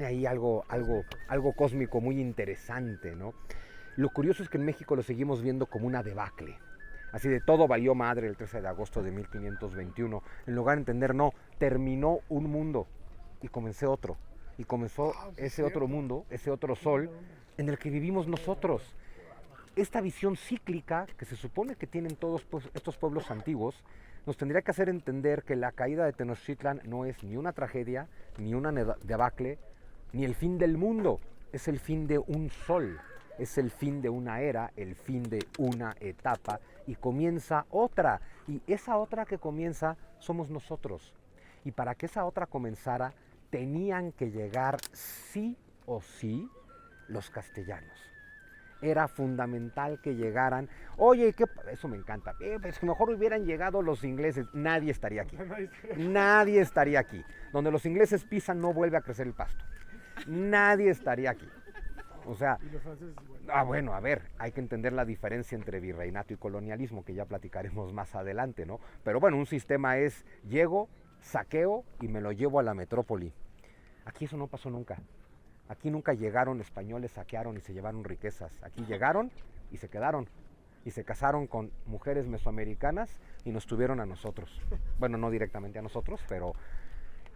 ahí algo cósmico muy interesante, ¿no? Lo curioso es que en México lo seguimos viendo como una debacle. Así de todo valió madre el 13 de agosto de 1521. En lugar de entender, no, terminó un mundo y comenzó otro. Y comenzó ese otro mundo, ese otro sol en el que vivimos nosotros. Esta visión cíclica que se supone que tienen todos estos pueblos antiguos nos tendría que hacer entender que la caída de Tenochtitlan no es ni una tragedia, ni una debacle, ni el fin del mundo. Es el fin de un sol, es el fin de una era, el fin de una etapa y comienza otra. Y esa otra que comienza somos nosotros. Y para que esa otra comenzara tenían que llegar sí o sí los castellanos. Era fundamental que llegaran. Oye, eso me encanta. Pues mejor hubieran llegado los ingleses. Nadie estaría aquí. Nadie estaría aquí. Donde los ingleses pisan no vuelve a crecer el pasto. Nadie estaría aquí. O sea, ¿Y los franceses igual? Bueno, a ver, hay que entender la diferencia entre virreinato y colonialismo, que ya platicaremos más adelante, ¿no? Pero bueno, un sistema es, llego, saqueo y me lo llevo a la metrópoli. Aquí eso no pasó nunca. Aquí nunca llegaron españoles, saquearon y se llevaron riquezas. Aquí llegaron y se quedaron. Y se casaron con mujeres mesoamericanas y nos tuvieron a nosotros. Bueno, no directamente a nosotros, pero...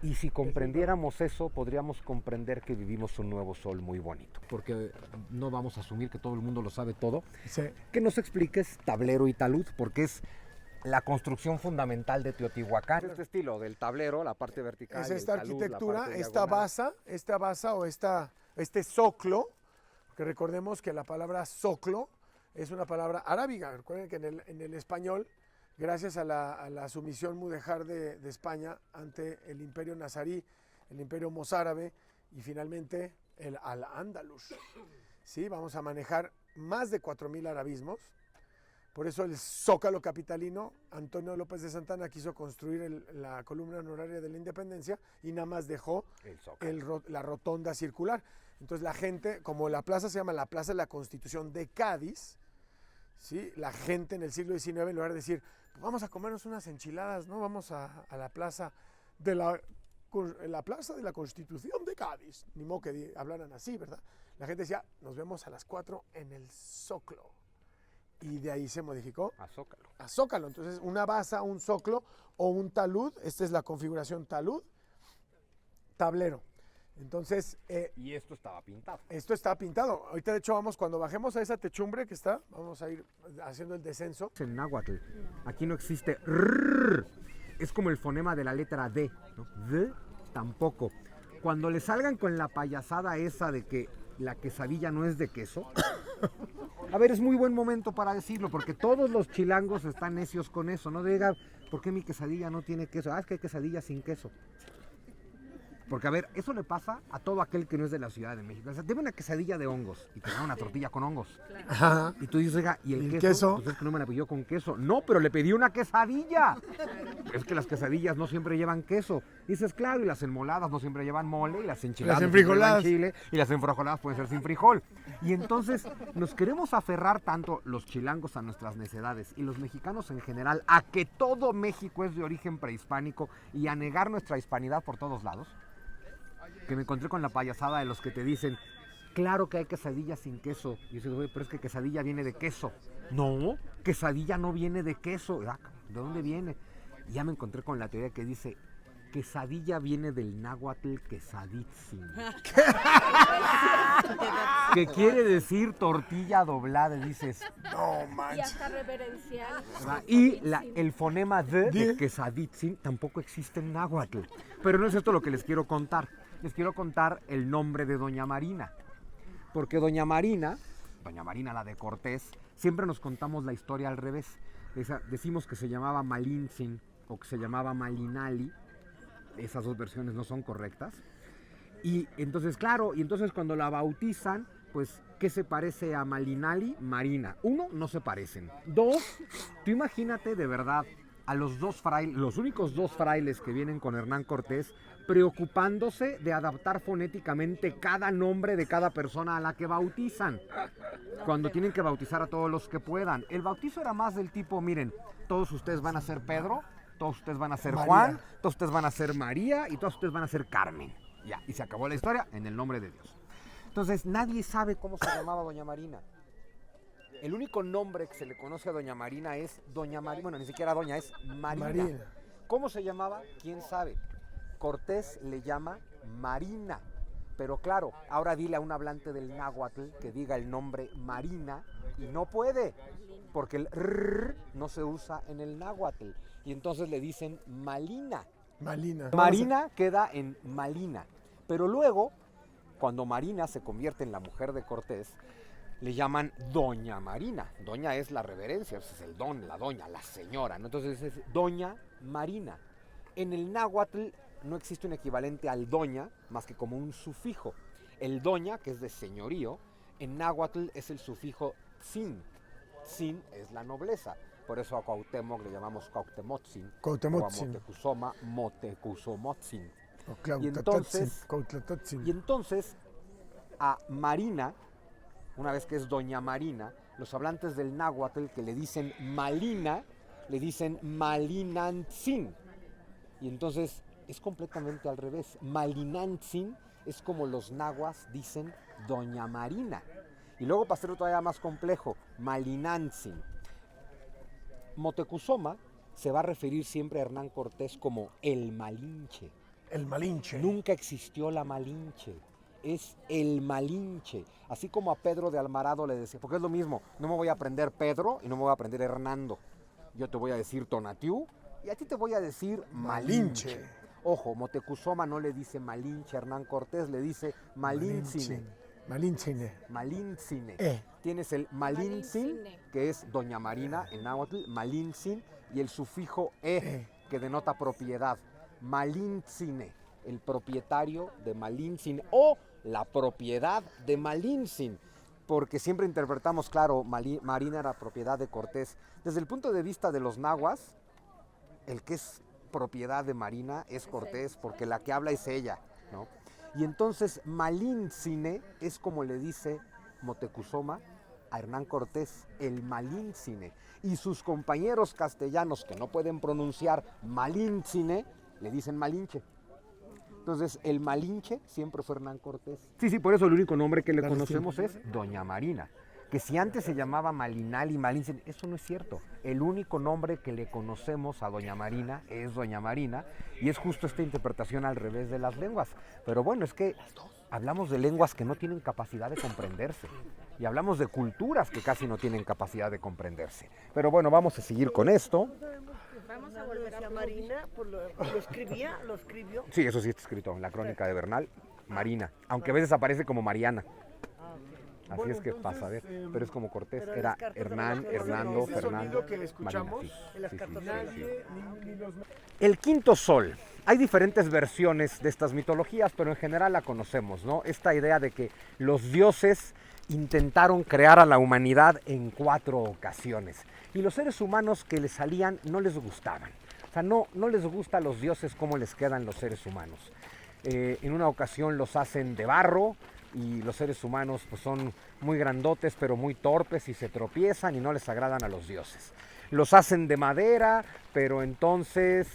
Y si comprendiéramos eso, podríamos comprender que vivimos un nuevo sol muy bonito. Porque no vamos a asumir que todo el mundo lo sabe todo. Sí. Que nos expliques tablero y talud, porque es la construcción fundamental de Teotihuacán. Este estilo del tablero, la parte vertical. Es esta talud, arquitectura, esta basa o este zoclo, que recordemos que la palabra zoclo es una palabra arábiga. Recuerden que en el español, gracias a la sumisión mudéjar de España ante el imperio nazarí, el imperio mozárabe y finalmente el al-Ándalus. ¿Sí? Vamos a manejar más de 4,000 arabismos. Por eso el Zócalo capitalino, Antonio López de Santana quiso construir la columna honoraria de la independencia y nada más dejó la rotonda circular. Entonces la gente, como la plaza se llama la Plaza de la Constitución de Cádiz, ¿sí? La gente en el siglo XIX, en lugar de decir, pues vamos a comernos unas enchiladas, ¿no? Vamos a la plaza de la Plaza de la Constitución de Cádiz. Ni modo que hablaran así, ¿verdad? La gente decía, nos vemos a las 4 en el Zócalo. Y de ahí se modificó a Zócalo. Entonces, una basa, un zoclo o un talud. Esta es la configuración talud, tablero. Entonces... y esto estaba pintado. Esto está pintado. Ahorita, de hecho, cuando bajemos a esa techumbre que está, vamos a ir haciendo el descenso. En náhuatl, aquí no existe rrr. Es como el fonema de la letra D, ¿no? D tampoco. Cuando le salgan con la payasada esa de que la quesadilla no es de queso... A ver, es muy buen momento para decirlo, porque todos los chilangos están necios con eso. No digan, ¿por qué mi quesadilla no tiene queso? Es que hay quesadilla sin queso. Porque, a ver, eso le pasa a todo aquel que no es de la Ciudad de México. O sea, deme una quesadilla de hongos y te dan una tortilla con hongos. Ajá. Y tú dices, oiga, ¿y ¿Y el el queso? queso? Pues es que no me la pidió con queso. No, pero le pedí una quesadilla. Es que las quesadillas no siempre llevan queso. Dices, claro, y las enmoladas no siempre llevan mole, y las enchiladas Las no siempre llevan enfrijoladas. chile, y las enfrijoladas pueden ser sin frijol. Y entonces nos queremos aferrar tanto los chilangos a nuestras necedades y los mexicanos en general a que todo México es de origen prehispánico y a negar nuestra hispanidad por todos lados, que me encontré con la payasada de los que te dicen, claro que hay quesadilla sin queso. Y dices, güey, pero es que quesadilla viene de queso. No, quesadilla no viene de queso. Ah, ¿de dónde viene? Y ya me encontré con la teoría que dice, quesadilla viene del náhuatl quesaditzin. Que quiere decir tortilla doblada. Y dices, no Y manches. hasta reverencial. ¿Verdad? Y el fonema de quesaditzin tampoco existe en náhuatl. Pero no es esto lo que les quiero contar. Les quiero contar el nombre de Doña Marina. Porque Doña Marina la de Cortés, siempre nos contamos la historia al revés. Decimos que se llamaba Malintzin o que se llamaba Malinali. Esas dos versiones no son correctas. Y entonces, claro, y entonces cuando la bautizan, pues, ¿qué se parece a Malinali? Marina. Uno, no se parecen. Dos, tú imagínate de verdad a los dos frailes, los únicos dos frailes que vienen con Hernán Cortés, preocupándose de adaptar fonéticamente cada nombre de cada persona a la que bautizan. Cuando tienen que bautizar a todos los que puedan. El bautizo era más del tipo, miren, todos ustedes van a ser Pedro, todos ustedes van a ser María. Juan, todos ustedes van a ser María y todos ustedes van a ser Carmen. Ya, y se acabó la historia en el nombre de Dios. Entonces, nadie sabe cómo se llamaba Doña Marina. El único nombre que se le conoce a Doña Marina es Doña Marina. Bueno, ni siquiera Doña, es Marina. Marina. ¿Cómo se llamaba? ¿Quién sabe? Cortés le llama Marina. Pero claro, ahora dile a un hablante del náhuatl que diga el nombre Marina y no puede, porque el rrr no se usa en el náhuatl. Y entonces le dicen Malina. Malina. Marina queda en Malina. Pero luego, cuando Marina se convierte en la mujer de Cortés, le llaman Doña Marina. Doña es la reverencia, es el don, la doña, la señora, ¿no? Entonces es Doña Marina. En el náhuatl no existe un equivalente al doña más que como un sufijo. El doña, que es de señorío, en náhuatl es el sufijo tzin. Tzin es la nobleza. Por eso a Cuauhtémoc le llamamos Cuauhtemotzin. Cuauhtemotzin. O a Moctezuma, Motecuzomotzin. O Y entonces, Cuauhtetotzin. y entonces a Marina, una vez que es Doña Marina, los hablantes del náhuatl que le dicen Malina, le dicen Malinantzin. Y entonces es completamente al revés. Malinantzin es como los nahuas dicen Doña Marina. Y luego, para hacerlo todavía más complejo, Malinantzin. Motecuzoma se va a referir siempre a Hernán Cortés como el Malinche. El Malinche. Nunca existió la Malinche. Es el Malinche. Así como a Pedro de Alvarado le decía, porque es lo mismo, no me voy a aprender Pedro y no me voy a aprender Hernando. Yo te voy a decir Tonatiuh y a ti te voy a decir Malinche. Ojo, Motecuzoma no le dice Malinche a Hernán Cortés, le dice Malintzine. Malintzine. Malintzine. Eh. Tienes el Malintzin, Malintzine. que es Doña Marina en náhuatl, Malintzin, y el sufijo que denota propiedad. Malintzine, el propietario de Malintzin o la propiedad de Malintzin. Porque siempre interpretamos, claro, Marina era propiedad de Cortés. Desde el punto de vista de los nahuas, el que es propiedad de Marina es Cortés, porque la que habla es ella, ¿no? Y entonces Malintzine es como le dice Motecuzoma a Hernán Cortés, el Malintzine. Y sus compañeros castellanos que no pueden pronunciar Malintzine, le dicen Malinche. Entonces, el Malinche siempre fue Hernán Cortés. Sí, por eso el único nombre que le Claro, conocemos sí. es Doña Marina. Que si antes se llamaba Malinali, Malinche, eso no es cierto. El único nombre que le conocemos a Doña Marina es Doña Marina, y es justo esta interpretación al revés de las lenguas. Pero bueno, es que hablamos de lenguas que no tienen capacidad de comprenderse, y hablamos de culturas que casi no tienen capacidad de comprenderse. Pero bueno, vamos a seguir con esto. Vamos a volver a Marina, lo escribió. Sí, eso sí está escrito en la crónica de Bernal, Marina, aunque a veces aparece como Mariana. Así Bueno, es que entonces, pasa, a ver, pero es como Cortés, pero era las cartas Hernán, de los Hernando, ese Fernando, sonido que escuchamos, Marina, en las cartas de Nadie, ni los... El quinto sol. Hay diferentes versiones de estas mitologías, pero en general la conocemos, ¿no? Esta idea de que los dioses intentaron crear a la humanidad en 4 ocasiones y los seres humanos que les salían no les gustaban. O sea, no les gusta a los dioses cómo les quedan los seres humanos. En una ocasión los hacen de barro y los seres humanos pues son muy grandotes pero muy torpes y se tropiezan y no les agradan a los dioses. Los hacen de madera, pero entonces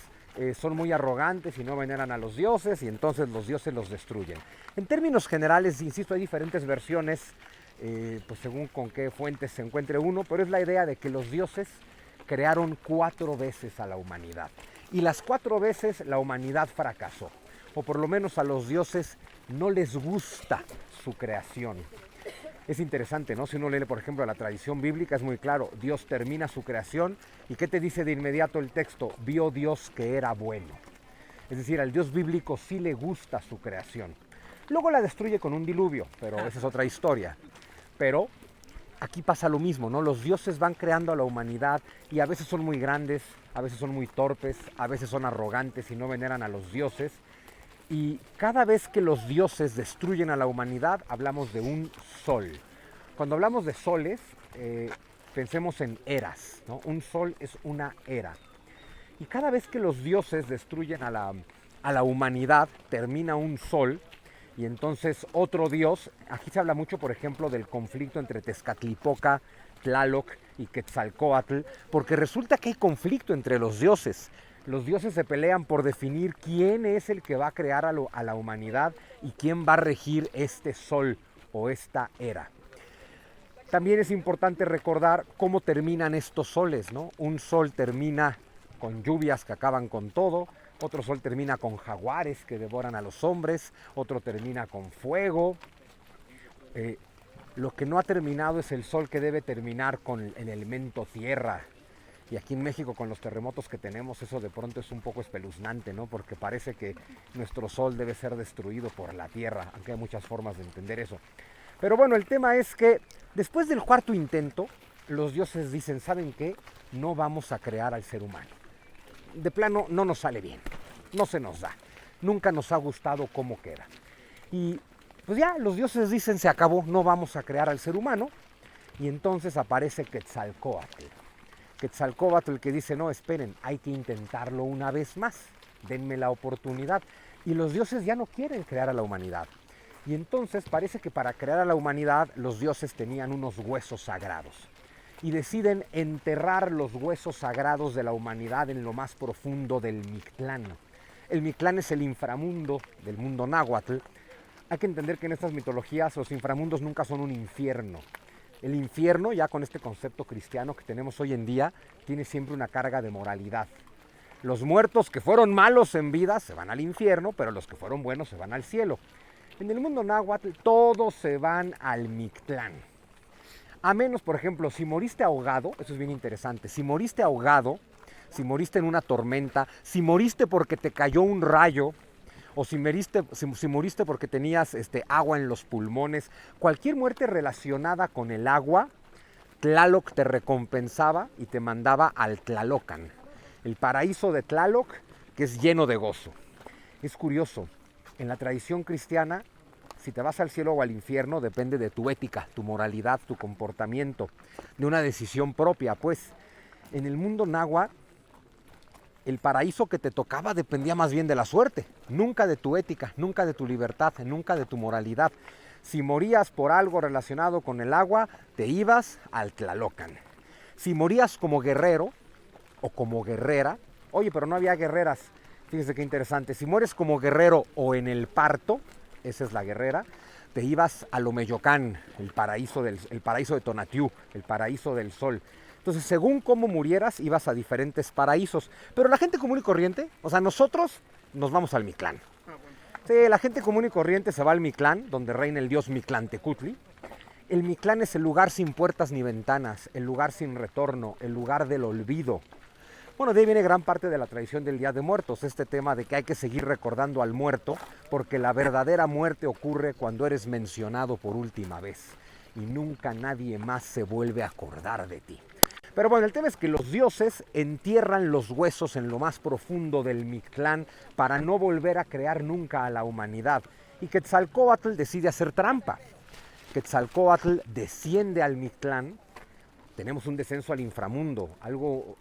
son muy arrogantes y no veneran a los dioses y entonces los dioses los destruyen. En términos generales, insisto, hay diferentes versiones, pues según con qué fuentes se encuentre uno, pero es la idea de que los dioses crearon 4 veces a la humanidad y las 4 veces la humanidad fracasó, o por lo menos a los dioses no les gusta su creación. Es interesante, ¿no? Si uno lee, por ejemplo, la tradición bíblica, es muy claro. Dios termina su creación y ¿qué te dice de inmediato el texto? Vio Dios que era bueno. Es decir, al Dios bíblico sí le gusta su creación. Luego la destruye con un diluvio, pero esa es otra historia. Pero aquí pasa lo mismo, ¿no? Los dioses van creando a la humanidad y a veces son muy grandes, a veces son muy torpes, a veces son arrogantes y no veneran a los dioses. Y cada vez que los dioses destruyen a la humanidad, hablamos de un sol. Cuando hablamos de soles, pensemos en eras, ¿no? Un sol es una era. Y cada vez que los dioses destruyen a la humanidad, termina un sol, y entonces otro dios, aquí se habla mucho, por ejemplo, del conflicto entre Tezcatlipoca, Tlaloc y Quetzalcóatl, porque resulta que hay conflicto entre los dioses. Los dioses se pelean por definir quién es el que va a crear a la humanidad y quién va a regir este sol o esta era. También es importante recordar cómo terminan estos soles, ¿no? Un sol termina con lluvias que acaban con todo, otro sol termina con jaguares que devoran a los hombres, otro termina con fuego. Lo que no ha terminado es el sol que debe terminar con el elemento tierra. Y aquí en México, con los terremotos que tenemos, eso de pronto es un poco espeluznante, ¿no? Porque parece que nuestro sol debe ser destruido por la tierra, aunque hay muchas formas de entender eso. Pero bueno, el tema es que después del 4º intento, los dioses dicen, ¿saben qué? No vamos a crear al ser humano. De plano, no nos sale bien, no se nos da. Nunca nos ha gustado cómo queda. Y pues ya, los dioses dicen, se acabó, no vamos a crear al ser humano. Y entonces aparece Quetzalcóatl. Quetzalcóatl, el que dice, no, esperen, hay que intentarlo una vez más, denme la oportunidad. Y los dioses ya no quieren crear a la humanidad. Y entonces parece que para crear a la humanidad los dioses tenían unos huesos sagrados. Y deciden enterrar los huesos sagrados de la humanidad en lo más profundo del Mictlán. El Mictlán es el inframundo del mundo náhuatl. Hay que entender que en estas mitologías los inframundos nunca son un infierno. El infierno, ya con este concepto cristiano que tenemos hoy en día, tiene siempre una carga de moralidad. Los muertos que fueron malos en vida se van al infierno, pero los que fueron buenos se van al cielo. En el mundo náhuatl todos se van al Mictlán. A menos, por ejemplo, si moriste ahogado, eso es bien interesante, si moriste ahogado, si moriste en una tormenta, si moriste porque te cayó un rayo, o si moriste porque tenías agua en los pulmones, cualquier muerte relacionada con el agua, Tlaloc te recompensaba y te mandaba al Tlalocan, el paraíso de Tlaloc, que es lleno de gozo. Es curioso, en la tradición cristiana, si te vas al cielo o al infierno, depende de tu ética, tu moralidad, tu comportamiento, de una decisión propia. Pues en el mundo náhuatl, el paraíso que te tocaba dependía más bien de la suerte, nunca de tu ética, nunca de tu libertad, nunca de tu moralidad. Si morías por algo relacionado con el agua, te ibas al Tlalocan. Si morías como guerrero o como guerrera, oye, pero no había guerreras, fíjense qué interesante, si mueres como guerrero o en el parto, esa es la guerrera, te ibas a Lomeyocán, el paraíso de Tonatiuh, el paraíso del sol. Entonces, según cómo murieras, ibas a diferentes paraísos. Pero la gente común y corriente, o sea, nosotros nos vamos al Mictlán. Sí, la gente común y corriente se va al Mictlán, donde reina el dios Mictlantecutli. El Mictlán es el lugar sin puertas ni ventanas, el lugar sin retorno, el lugar del olvido. Bueno, de ahí viene gran parte de la tradición del Día de Muertos, este tema de que hay que seguir recordando al muerto, porque la verdadera muerte ocurre cuando eres mencionado por última vez y nunca nadie más se vuelve a acordar de ti. Pero bueno, el tema es que los dioses entierran los huesos en lo más profundo del Mictlán para no volver a crear nunca a la humanidad. Y Quetzalcóatl decide hacer trampa. Quetzalcóatl desciende al Mictlán. Tenemos un descenso al inframundo, algo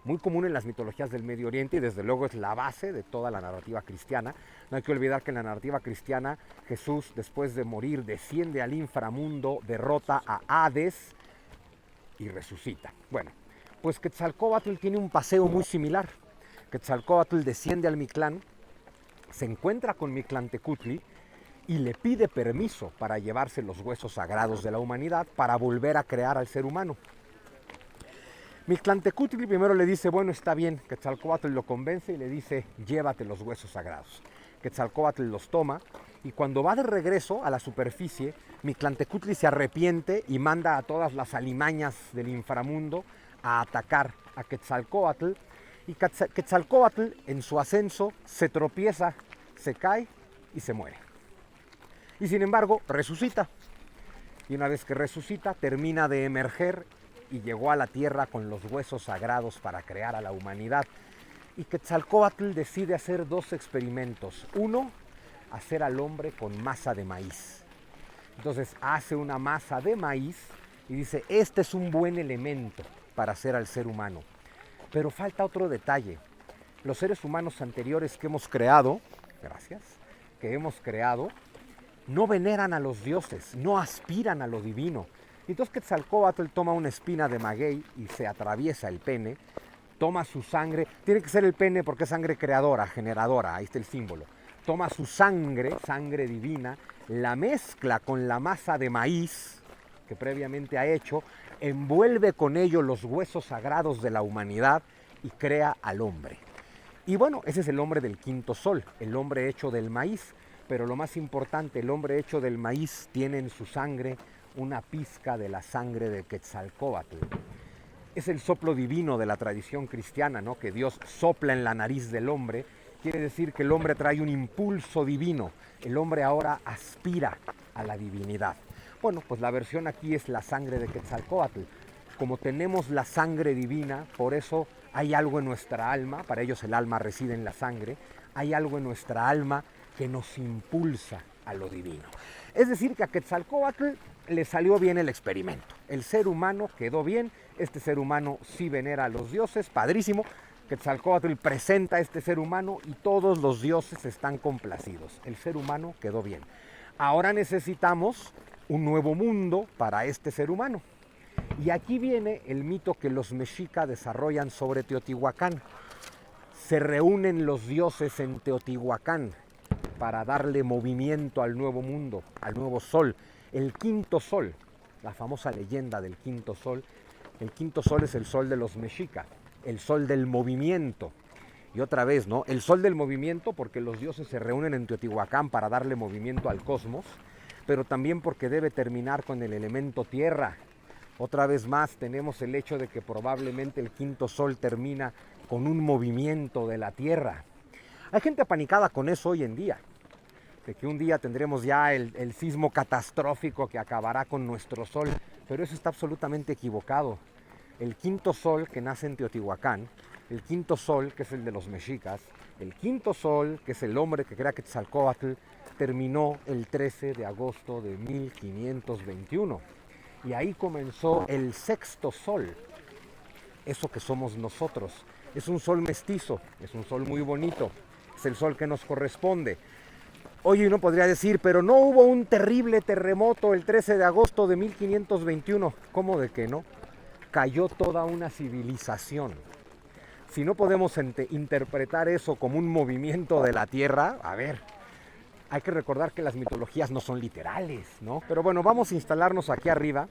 muy común en las mitologías del Medio Oriente y desde luego es la base de toda la narrativa cristiana. No hay que olvidar que en la narrativa cristiana Jesús, después de morir, desciende al inframundo, derrota a Hades y resucita. Bueno, pues Quetzalcóatl tiene un paseo muy similar. Quetzalcóatl desciende al Mictlán, se encuentra con Mictlantecutli y le pide permiso para llevarse los huesos sagrados de la humanidad para volver a crear al ser humano. Mictlantecutli primero le dice, bueno, está bien. Quetzalcóatl lo convence y le dice, llévate los huesos sagrados. Quetzalcóatl los toma y cuando va de regreso a la superficie, Mictlantecutli se arrepiente y manda a todas las alimañas del inframundo a atacar a Quetzalcóatl. Y Quetzalcóatl en su ascenso se tropieza, se cae y se muere. Y sin embargo resucita. Y una vez que resucita termina de emerger y llegó a la tierra con los huesos sagrados para crear a la humanidad. Y Quetzalcóatl decide hacer dos experimentos. Uno, hacer al hombre con masa de maíz. Entonces hace una masa de maíz y dice, este es un buen elemento para hacer al ser humano. Pero falta otro detalle. Los seres humanos anteriores que hemos creado, no veneran a los dioses, no aspiran a lo divino. Entonces Quetzalcóatl toma una espina de maguey y se atraviesa el pene, toma su sangre, tiene que ser el pene porque es sangre creadora, generadora, ahí está el símbolo. Toma su sangre, sangre divina, la mezcla con la masa de maíz que previamente ha hecho, envuelve con ello los huesos sagrados de la humanidad y crea al hombre. Y bueno, ese es el hombre del quinto sol, el hombre hecho del maíz. Pero lo más importante, el hombre hecho del maíz tiene en su sangre una pizca de la sangre de Quetzalcóatl. Es el soplo divino de la tradición cristiana, ¿no? Que Dios sopla en la nariz del hombre. Quiere decir que el hombre trae un impulso divino. El hombre ahora aspira a la divinidad. Bueno, pues la versión aquí es la sangre de Quetzalcóatl. Como tenemos la sangre divina, por eso hay algo en nuestra alma, para ellos el alma reside en la sangre, hay algo en nuestra alma que nos impulsa a lo divino. Es decir, que a Quetzalcóatl le salió bien el experimento. El ser humano quedó bien, este ser humano sí venera a los dioses, padrísimo. Quetzalcóatl presenta a este ser humano y todos los dioses están complacidos. El ser humano quedó bien. Ahora necesitamos un nuevo mundo para este ser humano. Y aquí viene el mito que los mexicas desarrollan sobre Teotihuacán. Se reúnen los dioses en Teotihuacán para darle movimiento al nuevo mundo, al nuevo sol, el quinto sol, la famosa leyenda del quinto sol. El quinto sol es el sol de los mexicas, el sol del movimiento. Y otra vez, ¿no? El sol del movimiento porque los dioses se reúnen en Teotihuacán para darle movimiento al cosmos, pero también porque debe terminar con el elemento tierra. Otra vez más tenemos el hecho de que probablemente el quinto sol termina con un movimiento de la tierra. Hay gente apanicada con eso hoy en día, de que un día tendremos ya el sismo catastrófico que acabará con nuestro sol, pero eso está absolutamente equivocado. El quinto sol que nace en Teotihuacán, el quinto sol que es el de los mexicas, el quinto sol que es el hombre que crea Quetzalcóatl, terminó el 13 de agosto de 1521. Y ahí comenzó el sexto sol, eso que somos nosotros. Es un sol mestizo, es un sol muy bonito, es el sol que nos corresponde. Hoy uno podría decir, pero no hubo un terrible terremoto el 13 de agosto de 1521. ¿Cómo de que no? Cayó toda una civilización. Si no podemos interpretar eso como un movimiento de la Tierra, a ver, hay que recordar que las mitologías no son literales, ¿no? Pero bueno, vamos a instalarnos aquí arriba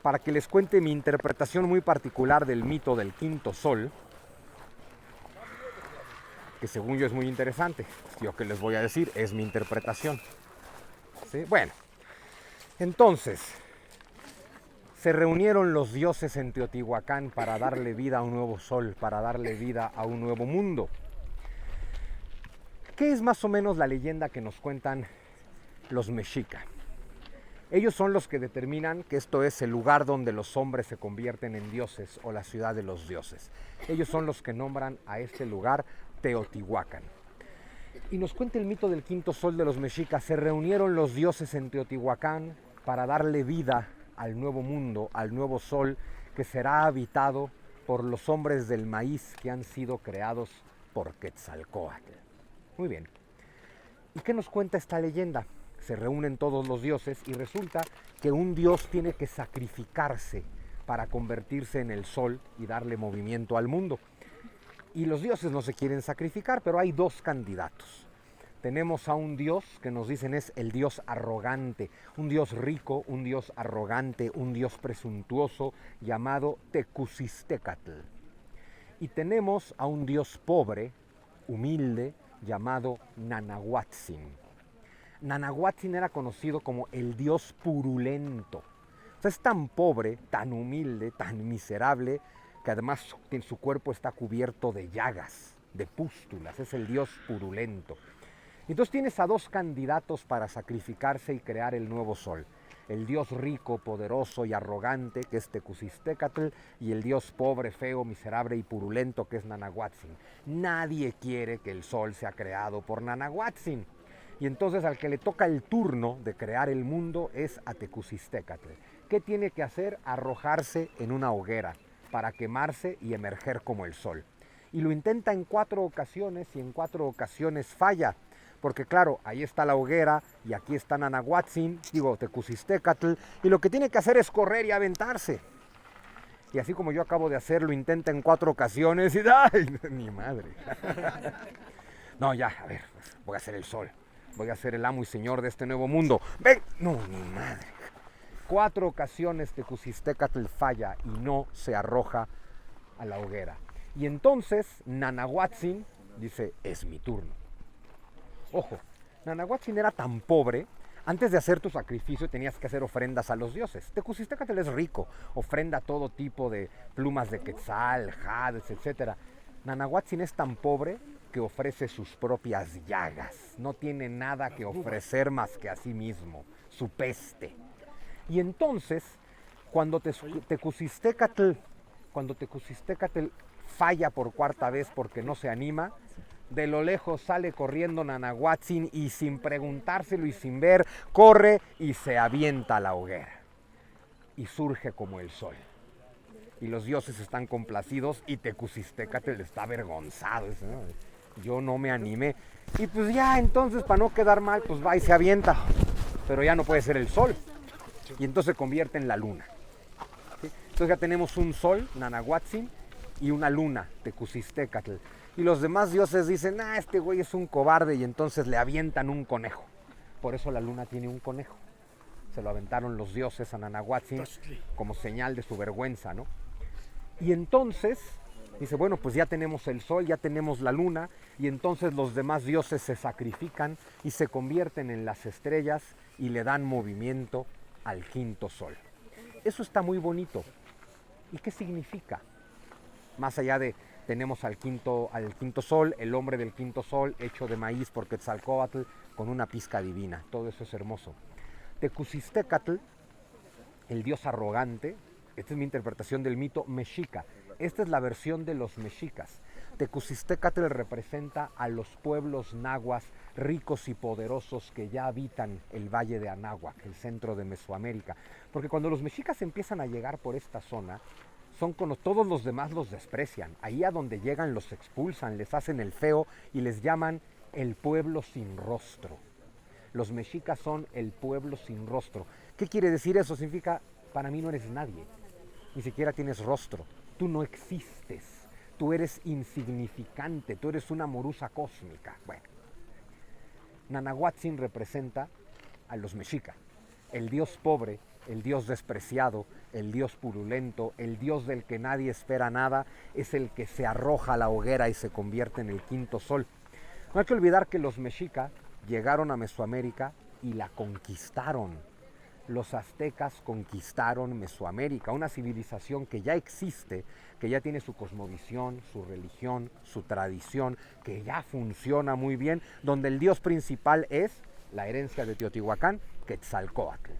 para que les cuente mi interpretación muy particular del mito del quinto sol, que según yo es muy interesante. Yo que les voy a decir, es mi interpretación. ¿Sí? Bueno, entonces, se reunieron los dioses en Teotihuacán para darle vida a un nuevo sol, para darle vida a un nuevo mundo. ¿Qué es más o menos la leyenda que nos cuentan los mexicas? Ellos son los que determinan que esto es el lugar donde los hombres se convierten en dioses o la ciudad de los dioses. Ellos son los que nombran a este lugar Teotihuacán. Y nos cuenta el mito del quinto sol de los mexicas. Se reunieron los dioses en Teotihuacán para darle vida al nuevo mundo, al nuevo sol que será habitado por los hombres del maíz que han sido creados por Quetzalcóatl. Muy bien. ¿Y qué nos cuenta esta leyenda? Se reúnen todos los dioses y resulta que un dios tiene que sacrificarse para convertirse en el sol y darle movimiento al mundo. Y los dioses no se quieren sacrificar, pero hay dos candidatos. Tenemos a un dios que nos dicen es el dios arrogante, un dios rico, un dios arrogante, un dios presuntuoso llamado Tecusistecatl. Y tenemos a un dios pobre, humilde, llamado Nanahuatzin. Nanahuatzin era conocido como el dios purulento. O sea, es tan pobre, tan humilde, tan miserable, que además su cuerpo está cubierto de llagas, de pústulas. Es el dios purulento. Entonces tienes a dos candidatos para sacrificarse y crear el nuevo sol. El dios rico, poderoso y arrogante, que es Tecusistecatl, y el dios pobre, feo, miserable y purulento, que es Nanahuatzin. Nadie quiere que el sol sea creado por Nanahuatzin. Y entonces al que le toca el turno de crear el mundo es a Tecusistecatl. ¿Qué tiene que hacer? Arrojarse en una hoguera para quemarse y emerger como el sol. Y lo intenta en 4 ocasiones y en 4 ocasiones falla. Porque claro, ahí está la hoguera y aquí está Nanahuatzin, Tecusistecatl, y lo que tiene que hacer es correr y aventarse. Y así como yo acabo de hacer, lo intenta en 4 ocasiones y ¡ay! Mi madre. No, ya, a ver, pues, voy a ser el sol. Voy a ser el amo y señor de este nuevo mundo. ¡Ven! No, mi madre. 4 ocasiones Tecusistecatl falla y no se arroja a la hoguera. Y entonces Nanahuatzin dice, es mi turno. Ojo, Nanahuatzin era tan pobre, antes de hacer tu sacrificio tenías que hacer ofrendas a los dioses. Tecusistecatl es rico, ofrenda todo tipo de plumas de quetzal, jades, etc. Nanahuatzin es tan pobre que ofrece sus propias llagas. No tiene nada que ofrecer más que a sí mismo, su peste. Y entonces, cuando Tecusistecatl falla por 4ª vez porque no se anima, de lo lejos sale corriendo Nanahuatzin y sin preguntárselo y sin ver, corre y se avienta a la hoguera. Y surge como el sol. Y los dioses están complacidos y Tecusistecatl está avergonzado. ¿No? Yo no me animé. Y pues ya entonces, para no quedar mal, pues va y se avienta. Pero ya no puede ser el sol. Y entonces se convierte en la luna. ¿Sí? Entonces ya tenemos un sol, Nanahuatzin, y una luna, Tecusistecatl. Y los demás dioses dicen, este güey es un cobarde, y entonces le avientan un conejo. Por eso la luna tiene un conejo. Se lo aventaron los dioses a Nanahuatzin como señal de su vergüenza, ¿no? Y entonces dice, bueno, pues ya tenemos el sol, ya tenemos la luna, y entonces los demás dioses se sacrifican y se convierten en las estrellas y le dan movimiento al quinto sol. Eso está muy bonito. ¿Y qué significa? Más allá de tenemos al quinto sol, el hombre del quinto sol hecho de maíz por Quetzalcóatl con una pizca divina. Todo eso es hermoso. Tecusistecatl, el dios arrogante, esta es mi interpretación del mito mexica. Esta es la versión de los mexicas. Tecusistecatl representa a los pueblos nahuas ricos y poderosos que ya habitan el valle de Anáhuac, el centro de Mesoamérica. Porque cuando los mexicas empiezan a llegar por esta zona, todos los demás los desprecian. Ahí a donde llegan los expulsan, les hacen el feo y les llaman el pueblo sin rostro. Los mexicas son el pueblo sin rostro. ¿Qué quiere decir eso? Significa, para mí no eres nadie, ni siquiera tienes rostro, tú no existes, tú eres insignificante, tú eres una morusa cósmica. Bueno, Nanahuatzin representa a los mexicas, el dios pobre, el dios despreciado, el dios purulento, el dios del que nadie espera nada, es el que se arroja a la hoguera y se convierte en el quinto sol. No hay que olvidar que los mexicas llegaron a Mesoamérica y la conquistaron. Los aztecas conquistaron Mesoamérica, una civilización que ya existe, que ya tiene su cosmovisión, su religión, su tradición, que ya funciona muy bien, donde el dios principal es la herencia de Teotihuacán, Quetzalcóatl.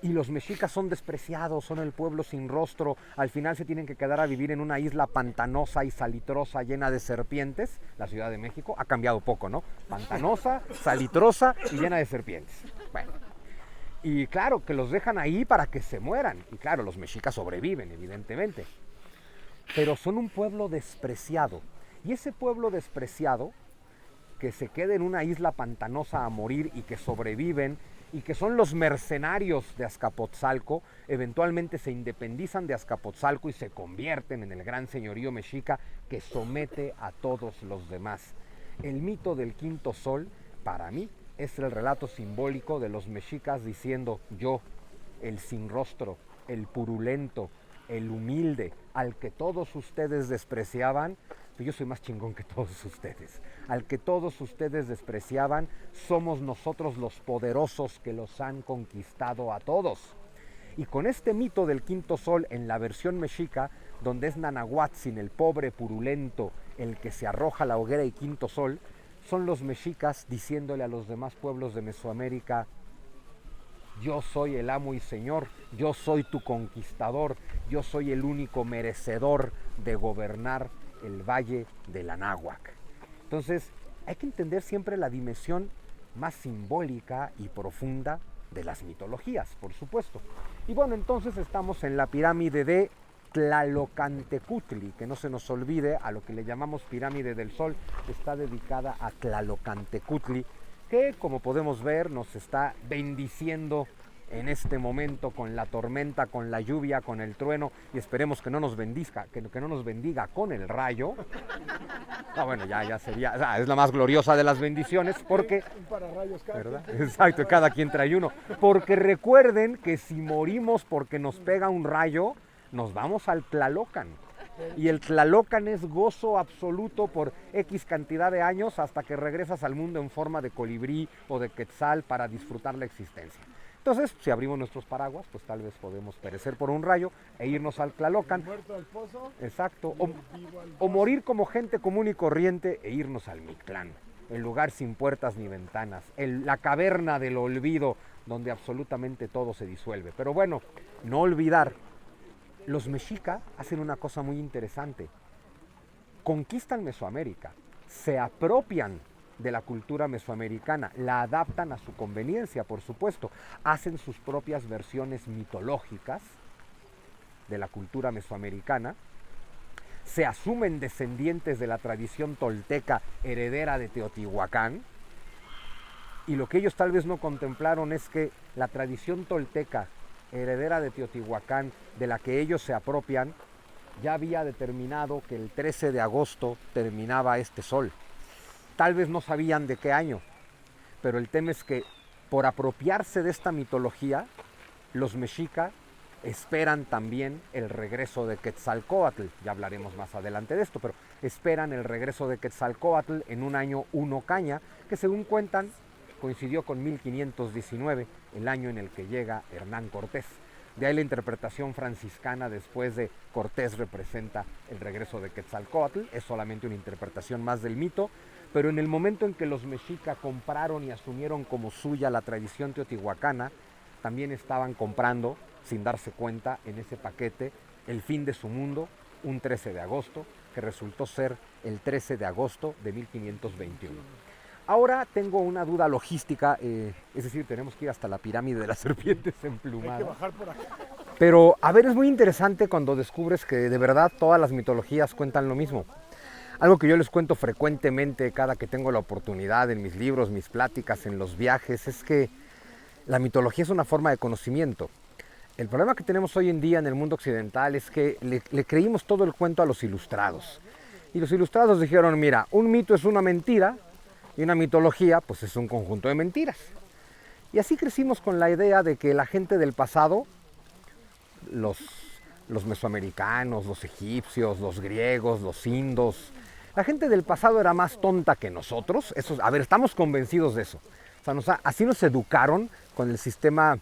y los mexicas son despreciados, son el pueblo sin rostro, al final se tienen que quedar a vivir en una isla pantanosa y salitrosa llena de serpientes. La Ciudad de México ha cambiado poco, ¿no? Pantanosa, salitrosa y llena de serpientes. Bueno, y claro, que los dejan ahí para que se mueran, y claro, los mexicas sobreviven, evidentemente, pero son un pueblo despreciado, y ese pueblo despreciado, que se queda en una isla pantanosa a morir y que sobreviven, y que son los mercenarios de Azcapotzalco, eventualmente se independizan de Azcapotzalco y se convierten en el gran señorío mexica que somete a todos los demás. El mito del quinto sol, para mí, es el relato simbólico de los mexicas diciendo: yo, el sin rostro, el purulento, el humilde, al que todos ustedes despreciaban, yo soy más chingón que todos ustedes. Al que todos ustedes despreciaban, somos nosotros los poderosos que los han conquistado a todos. Y con este mito del quinto sol en la versión mexica, donde es Nanahuatzin, el pobre purulento, el que se arroja a la hoguera y quinto sol, son los mexicas diciéndole a los demás pueblos de Mesoamérica: yo soy el amo y señor, yo soy tu conquistador, yo soy el único merecedor de gobernar el Valle del Anáhuac. Entonces, hay que entender siempre la dimensión más simbólica y profunda de las mitologías, por supuesto. Y bueno, entonces estamos en la pirámide de Tlalocantecutli, que no se nos olvide, a lo que le llamamos pirámide del Sol, está dedicada a Tlalocantecutli, que como podemos ver nos está bendiciendo en este momento con la tormenta, con la lluvia, con el trueno, y esperemos que no nos bendiga, que no nos bendiga con el rayo. No, bueno, ya sería, o sea, es la más gloriosa de las bendiciones, porque, Un pararrayos cada ¿verdad? Exacto, cada quien trae uno. Porque recuerden que si morimos porque nos pega un rayo, nos vamos al Tlalocan. Y el Tlalocan es gozo absoluto por X cantidad de años hasta que regresas al mundo en forma de colibrí o de quetzal para disfrutar la existencia. Entonces, si abrimos nuestros paraguas, pues tal vez podemos perecer por un rayo e irnos al Tlalocan. muerto al pozo. Exacto. Vivo al O morir como gente común y corriente e irnos al Mictlán, el lugar sin puertas ni ventanas, la caverna del olvido, donde absolutamente todo se disuelve. Pero bueno, no olvidar, los mexicas hacen una cosa muy interesante. Conquistan Mesoamérica, se apropian de la cultura mesoamericana, la adaptan a su conveniencia, por supuesto, hacen sus propias versiones mitológicas de la cultura mesoamericana, se asumen descendientes de la tradición tolteca heredera de Teotihuacán, y lo que ellos tal vez no contemplaron es que la tradición tolteca heredera de Teotihuacán, de la que ellos se apropian, ya había determinado que el 13 de agosto terminaba este sol. Tal vez no sabían de qué año, pero el tema es que por apropiarse de esta mitología, los mexicas esperan también el regreso de Quetzalcóatl. Ya hablaremos más adelante de esto, pero esperan el regreso de Quetzalcóatl en un año 1 caña, que según cuentan coincidió con 1519, el año en el que llega Hernán Cortés. De ahí la interpretación franciscana después de Cortés representa el regreso de Quetzalcóatl, es solamente una interpretación más del mito, pero en el momento en que los mexicas compraron y asumieron como suya la tradición teotihuacana, también estaban comprando, sin darse cuenta, en ese paquete, el fin de su mundo, un 13 de agosto, que resultó ser el 13 de agosto de 1521. Ahora tengo una duda logística, es decir, tenemos que ir hasta la pirámide de las serpientes emplumadas. Hay que bajar por acá. Pero, a ver, es muy interesante cuando descubres que de verdad todas las mitologías cuentan lo mismo. Algo que yo les cuento frecuentemente cada que tengo la oportunidad en mis libros, mis pláticas, en los viajes, es que la mitología es una forma de conocimiento. El problema que tenemos hoy en día en el mundo occidental es que le creímos todo el cuento a los ilustrados. Y los ilustrados dijeron, mira, un mito es una mentira y una mitología pues es un conjunto de mentiras. Y así crecimos con la idea de que la gente del pasado, los mesoamericanos, los egipcios, los griegos, los indos, la gente del pasado era más tonta que nosotros. Eso, a ver, estamos convencidos de eso. O sea, así nos educaron con el sistema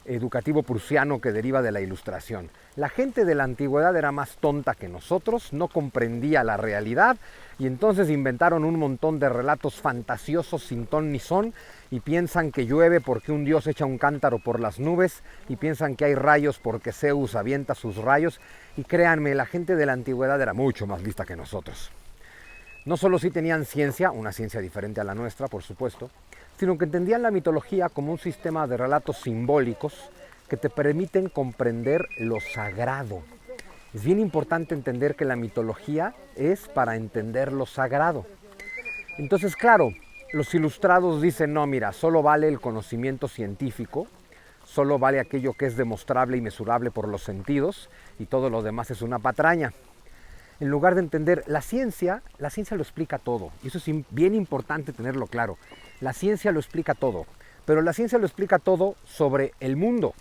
educativo prusiano que deriva de la Ilustración. La gente de la antigüedad era más tonta que nosotros, no comprendía la realidad y entonces inventaron un montón de relatos fantasiosos sin ton ni son y piensan que llueve porque un dios echa un cántaro por las nubes, y piensan que hay rayos porque Zeus avienta sus rayos, y créanme, la gente de la antigüedad era mucho más lista que nosotros. No solo sí tenían ciencia, una ciencia diferente a la nuestra, por supuesto, sino que entendían la mitología como un sistema de relatos simbólicos que te permiten comprender lo sagrado. Es bien importante entender que la mitología es para entender lo sagrado. Entonces, claro, los ilustrados dicen, no, mira, solo vale el conocimiento científico, solo vale aquello que es demostrable y mesurable por los sentidos, y todo lo demás es una patraña. En lugar de entender la ciencia lo explica todo. Y eso es bien importante tenerlo claro. La ciencia lo explica todo, pero la ciencia lo explica todo sobre el mundo.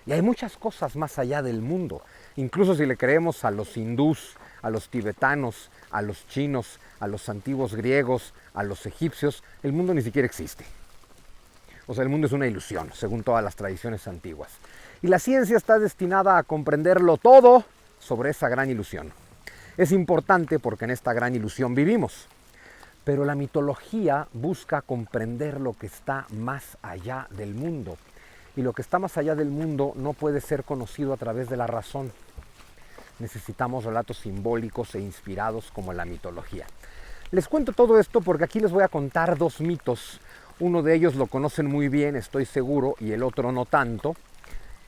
Y hay muchas cosas más allá del mundo. Incluso si le creemos a los hindús, a los tibetanos, a los chinos, a los antiguos griegos, a los egipcios, el mundo ni siquiera existe. O sea, el mundo es una ilusión, según todas las tradiciones antiguas. Y la ciencia está destinada a comprenderlo todo sobre esa gran ilusión. Es importante porque en esta gran ilusión vivimos. Pero la mitología busca comprender lo que está más allá del mundo. Y lo que está más allá del mundo no puede ser conocido a través de la razón. Necesitamos relatos simbólicos e inspirados como la mitología. Les cuento todo esto porque aquí les voy a contar dos mitos. Uno de ellos lo conocen muy bien, estoy seguro, y el otro no tanto.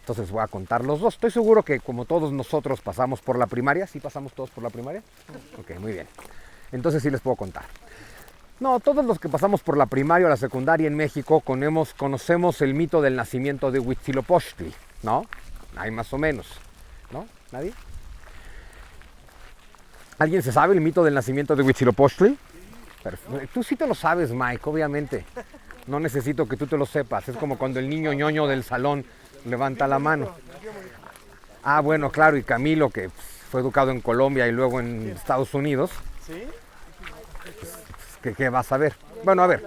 Entonces voy a contar los dos. Estoy seguro que como todos nosotros pasamos por la primaria. ¿Sí pasamos todos por la primaria? Ok, muy bien. Entonces sí les puedo contar. No, todos los que pasamos por la primaria o la secundaria en México conocemos el mito del nacimiento de Huitzilopochtli, ¿no? Hay más o menos, ¿no? ¿Nadie? ¿Alguien se sabe el mito del nacimiento de Huitzilopochtli? Perfecto. Tú sí te lo sabes, Mike, obviamente. No necesito que tú te lo sepas. Es como cuando el niño ñoño del salón levanta la mano. Ah, bueno, claro, y Camilo, que fue educado en Colombia y luego en Estados Unidos. ¿Sí? ¿Qué vas a ver? Bueno, a ver,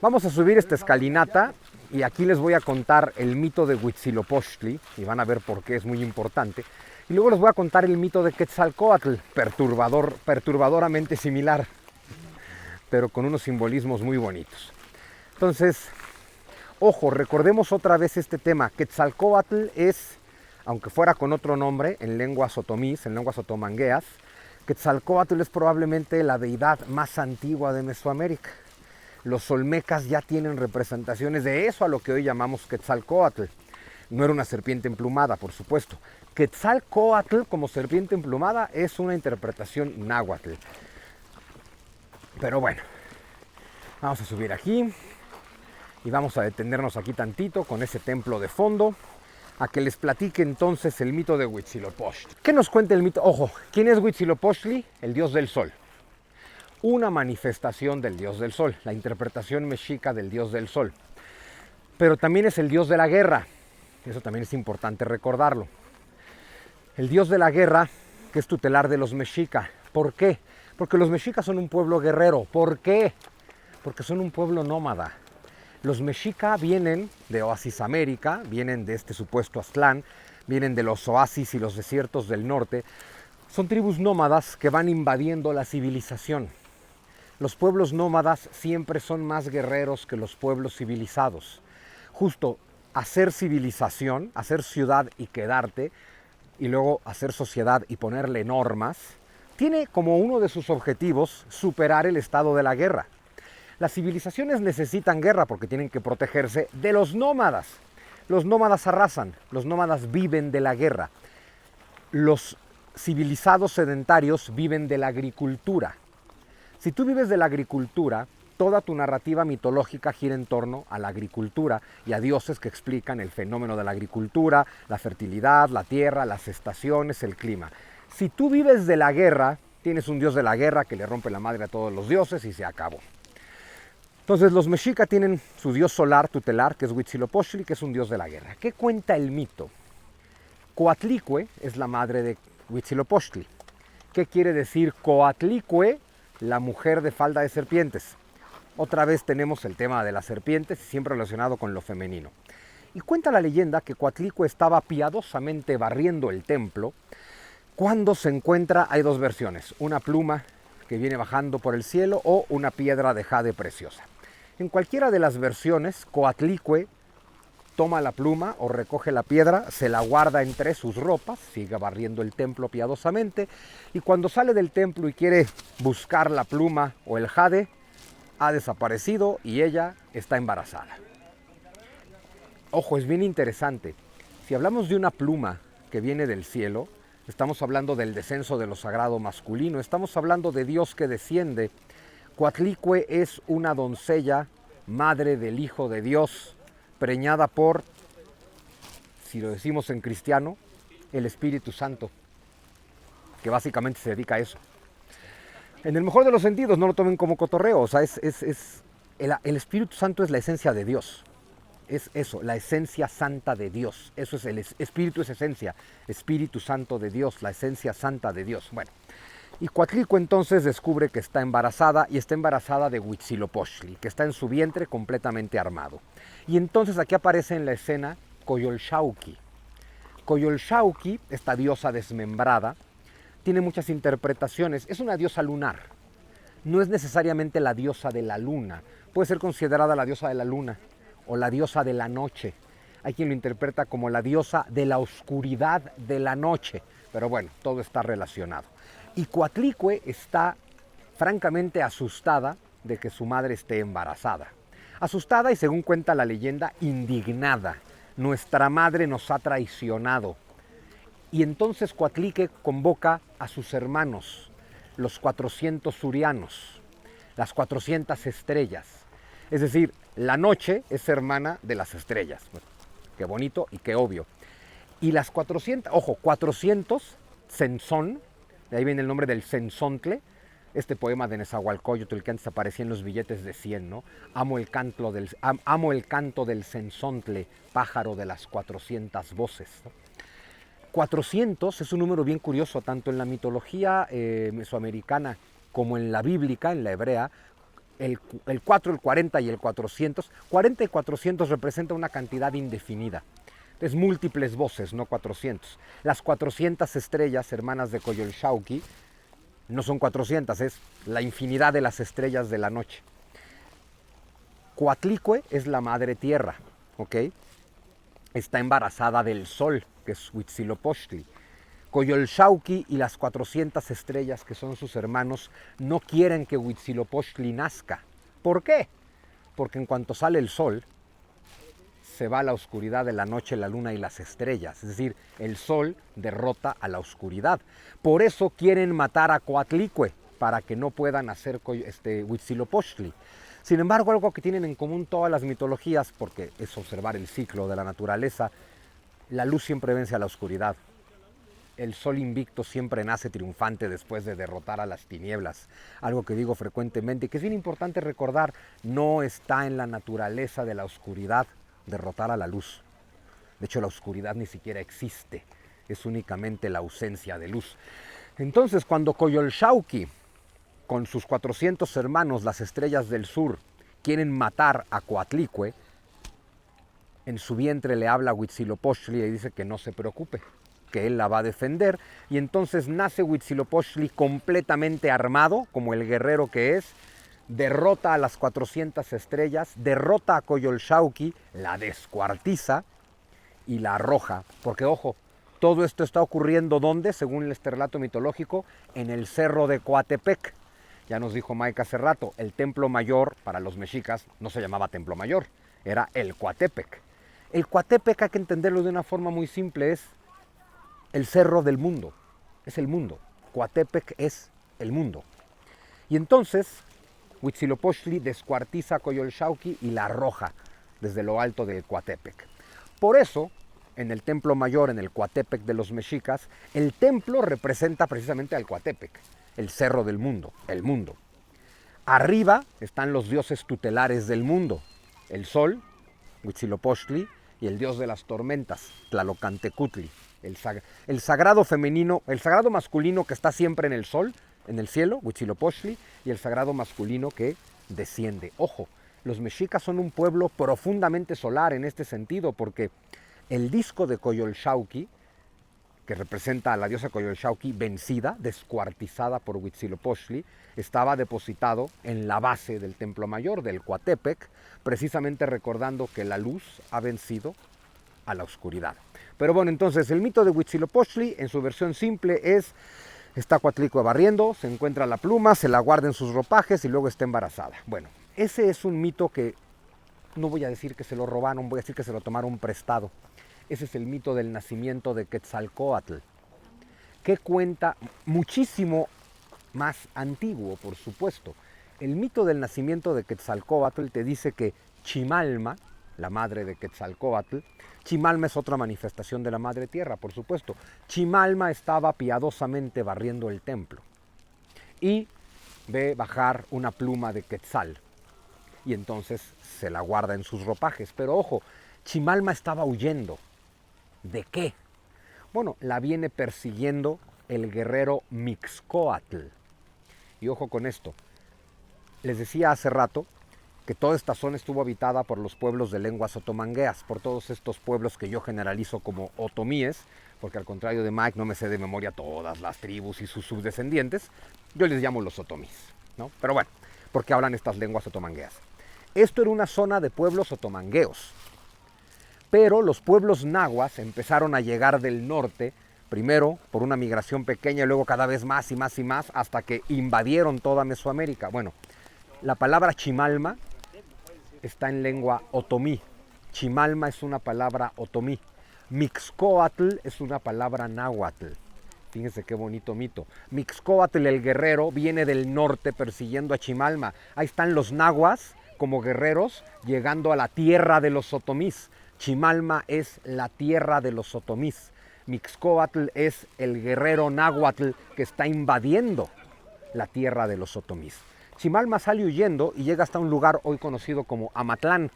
vamos a subir esta escalinata y aquí les voy a contar el mito de Huitzilopochtli y van a ver por qué es muy importante. Y luego les voy a contar el mito de Quetzalcóatl, perturbadoramente similar, pero con unos simbolismos muy bonitos. Entonces, ojo, recordemos otra vez este tema. Quetzalcóatl es, aunque fuera con otro nombre, en lenguas otomís, en lenguas otomangueas, Quetzalcóatl es probablemente la deidad más antigua de Mesoamérica. Los olmecas ya tienen representaciones de eso a lo que hoy llamamos Quetzalcóatl. No era una serpiente emplumada, por supuesto. Quetzalcóatl como serpiente emplumada es una interpretación náhuatl. Pero bueno, vamos a subir aquí y vamos a detenernos aquí tantito con ese templo de fondo, a que les platique entonces el mito de Huitzilopochtli. ¿Qué nos cuenta el mito? Ojo, ¿quién es Huitzilopochtli? El dios del sol. Una manifestación del dios del sol, la interpretación mexica del dios del sol. Pero también es el dios de la guerra. Eso también es importante recordarlo. El dios de la guerra, que es tutelar de los mexica. ¿Por qué? Porque los mexicas son un pueblo guerrero. ¿Por qué? Porque son un pueblo nómada. Los mexica vienen de Oasis América, vienen de este supuesto Aztlán, vienen de los oasis y los desiertos del norte. Son tribus nómadas que van invadiendo la civilización. Los pueblos nómadas siempre son más guerreros que los pueblos civilizados. Justo hacer civilización, hacer ciudad y quedarte, y luego hacer sociedad y ponerle normas, tiene como uno de sus objetivos superar el estado de la guerra. Las civilizaciones necesitan guerra porque tienen que protegerse de los nómadas. Los nómadas arrasan, los nómadas viven de la guerra. Los civilizados sedentarios viven de la agricultura. Si tú vives de la agricultura, toda tu narrativa mitológica gira en torno a la agricultura y a dioses que explican el fenómeno de la agricultura, la fertilidad, la tierra, las estaciones, el clima. Si tú vives de la guerra, tienes un dios de la guerra que le rompe la madre a todos los dioses y se acabó. Entonces los mexica tienen su dios solar tutelar, que es Huitzilopochtli, que es un dios de la guerra. ¿Qué cuenta el mito? Coatlicue es la madre de Huitzilopochtli. ¿Qué quiere decir Coatlicue? La mujer de falda de serpientes. Otra vez tenemos el tema de las serpientes, siempre relacionado con lo femenino. Y cuenta la leyenda que Coatlicue estaba piadosamente barriendo el templo cuando se encuentra, hay dos versiones, una pluma que viene bajando por el cielo o una piedra de jade preciosa. En cualquiera de las versiones, Coatlicue toma la pluma o recoge la piedra, se la guarda entre sus ropas, sigue barriendo el templo piadosamente, y cuando sale del templo y quiere buscar la pluma o el jade, ha desaparecido y ella está embarazada. Ojo, es bien interesante. Si hablamos de una pluma que viene del cielo, estamos hablando del descenso de lo sagrado masculino, estamos hablando de Dios que desciende. Coatlicue es una doncella, madre del Hijo de Dios, preñada por, si lo decimos en cristiano, el Espíritu Santo, que básicamente se dedica a eso. En el mejor de los sentidos, no lo tomen como cotorreo, o sea, el Espíritu Santo es la esencia de Dios. Es eso, la esencia santa de Dios. Eso es, el Espíritu es esencia, Espíritu Santo de Dios, la esencia santa de Dios. Bueno, y Coatlicue entonces descubre que está embarazada y está embarazada de Huitzilopochtli, que está en su vientre completamente armado. Y entonces aquí aparece en la escena Coyolxauhqui. Coyolxauhqui, esta diosa desmembrada, tiene muchas interpretaciones. Es una diosa lunar. No es necesariamente la diosa de la luna. Puede ser considerada la diosa de la luna o la diosa de la noche. Hay quien lo interpreta como la diosa de la oscuridad de la noche. Pero bueno, todo está relacionado. Y Coatlicue está francamente asustada de que su madre esté embarazada. Asustada y, según cuenta la leyenda, indignada. Nuestra madre nos ha traicionado. Y entonces Coatlicue convoca a sus hermanos, los 400 surianos, las 400 estrellas. Es decir, la noche es hermana de las estrellas. Bueno, qué bonito y qué obvio. Y las 400, ojo, 400 Cenzón, de ahí viene el nombre del Cenzontle, este poema de Nezahualcóyotl, el que antes aparecía en los billetes de 100, ¿no? Amo el canto del Cenzontle, pájaro de las 400 voces, ¿no? 400 es un número bien curioso, tanto en la mitología mesoamericana como en la bíblica, en la hebrea. El 4, el 40 y el 400. 40 y 400 representan una cantidad indefinida. Es múltiples voces, no 400. Las 400 estrellas, hermanas de Coyolxauhqui, no son 400, es la infinidad de las estrellas de la noche. Coatlicue es la madre tierra, ¿ok? Está embarazada del sol, que es Huitzilopochtli. Coyolxauhqui y las 400 estrellas, que son sus hermanos, no quieren que Huitzilopochtli nazca. ¿Por qué? Porque en cuanto sale el sol, se va la oscuridad de la noche, la luna y las estrellas. Es decir, el sol derrota a la oscuridad. Por eso quieren matar a Coatlicue, para que no puedan hacer Huitzilopochtli. Sin embargo, algo que tienen en común todas las mitologías, porque es observar el ciclo de la naturaleza, la luz siempre vence a la oscuridad. El sol invicto siempre nace triunfante después de derrotar a las tinieblas. Algo que digo frecuentemente y que es bien importante recordar, no está en la naturaleza de la oscuridad derrotar a la luz. De hecho, la oscuridad ni siquiera existe, es únicamente la ausencia de luz. Entonces, cuando Coyolxauhqui, con sus 400 hermanos, las estrellas del sur, quieren matar a Coatlicue, en su vientre le habla a Huitzilopochtli y dice que no se preocupe, que él la va a defender. Y entonces nace Huitzilopochtli completamente armado, como el guerrero que es, derrota a las 400 estrellas, derrota a Coyolxauhqui, la descuartiza y la arroja. Porque, ojo, todo esto está ocurriendo ¿dónde? Según este relato mitológico, en el cerro de Coatepec. Ya nos dijo Mike hace rato, el templo mayor para los mexicas no se llamaba templo mayor, era el Coatepec. El Coatepec hay que entenderlo de una forma muy simple, es el cerro del mundo, es el mundo. Coatepec es el mundo. Y entonces Huitzilopochtli descuartiza a Coyolxauhqui y la arroja desde lo alto del Coatepec. Por eso, en el templo mayor, en el Coatepec de los mexicas, el templo representa precisamente al Coatepec, el cerro del mundo, el mundo. Arriba están los dioses tutelares del mundo, el sol, Huitzilopochtli, y el dios de las tormentas, Tlalocantecutli, el sagrado femenino, el sagrado masculino que está siempre en el sol, en el cielo, Huitzilopochtli, y el sagrado masculino que desciende. Ojo, los mexicas son un pueblo profundamente solar en este sentido, porque el disco de Coyolxauhqui que representa a la diosa Coyolxauhqui vencida, descuartizada por Huitzilopochtli, estaba depositado en la base del templo mayor del Coatepec, precisamente recordando que la luz ha vencido a la oscuridad. Pero bueno, entonces el mito de Huitzilopochtli en su versión simple es: está Coatlicue barriendo, se encuentra la pluma, se la guarda en sus ropajes y luego está embarazada. Bueno, ese es un mito que no voy a decir que se lo robaron, voy a decir que se lo tomaron prestado. Ese es el mito del nacimiento de Quetzalcóatl, que cuenta muchísimo más antiguo, por supuesto. El mito del nacimiento de Quetzalcóatl te dice que Chimalma, la madre de Quetzalcóatl, Chimalma es otra manifestación de la madre tierra, por supuesto. Chimalma estaba piadosamente barriendo el templo y ve bajar una pluma de Quetzal y entonces se la guarda en sus ropajes. Pero ojo, Chimalma estaba huyendo. ¿De qué? Bueno, la viene persiguiendo el guerrero Mixcoatl. Y ojo con esto, les decía hace rato que toda esta zona estuvo habitada por los pueblos de lenguas otomangueas, por todos estos pueblos que yo generalizo como otomíes, porque al contrario de Mike no me sé de memoria todas las tribus y sus subdescendientes, yo les llamo los otomís, ¿no? Pero bueno, porque hablan estas lenguas otomangueas. Esto era una zona de pueblos otomangueos, pero los pueblos nahuas empezaron a llegar del norte, primero por una migración pequeña y luego cada vez más y más y más, hasta que invadieron toda Mesoamérica. Bueno, la palabra Chimalma está en lengua otomí. Chimalma es una palabra otomí. Mixcoatl es una palabra náhuatl. Fíjense qué bonito mito. Mixcoatl, el guerrero, viene del norte persiguiendo a Chimalma. Ahí están los nahuas como guerreros llegando a la tierra de los otomís. Chimalma es la tierra de los otomís. Mixcoatl es el guerrero náhuatl que está invadiendo la tierra de los otomís. Chimalma sale huyendo y llega hasta un lugar hoy conocido como Amatlán,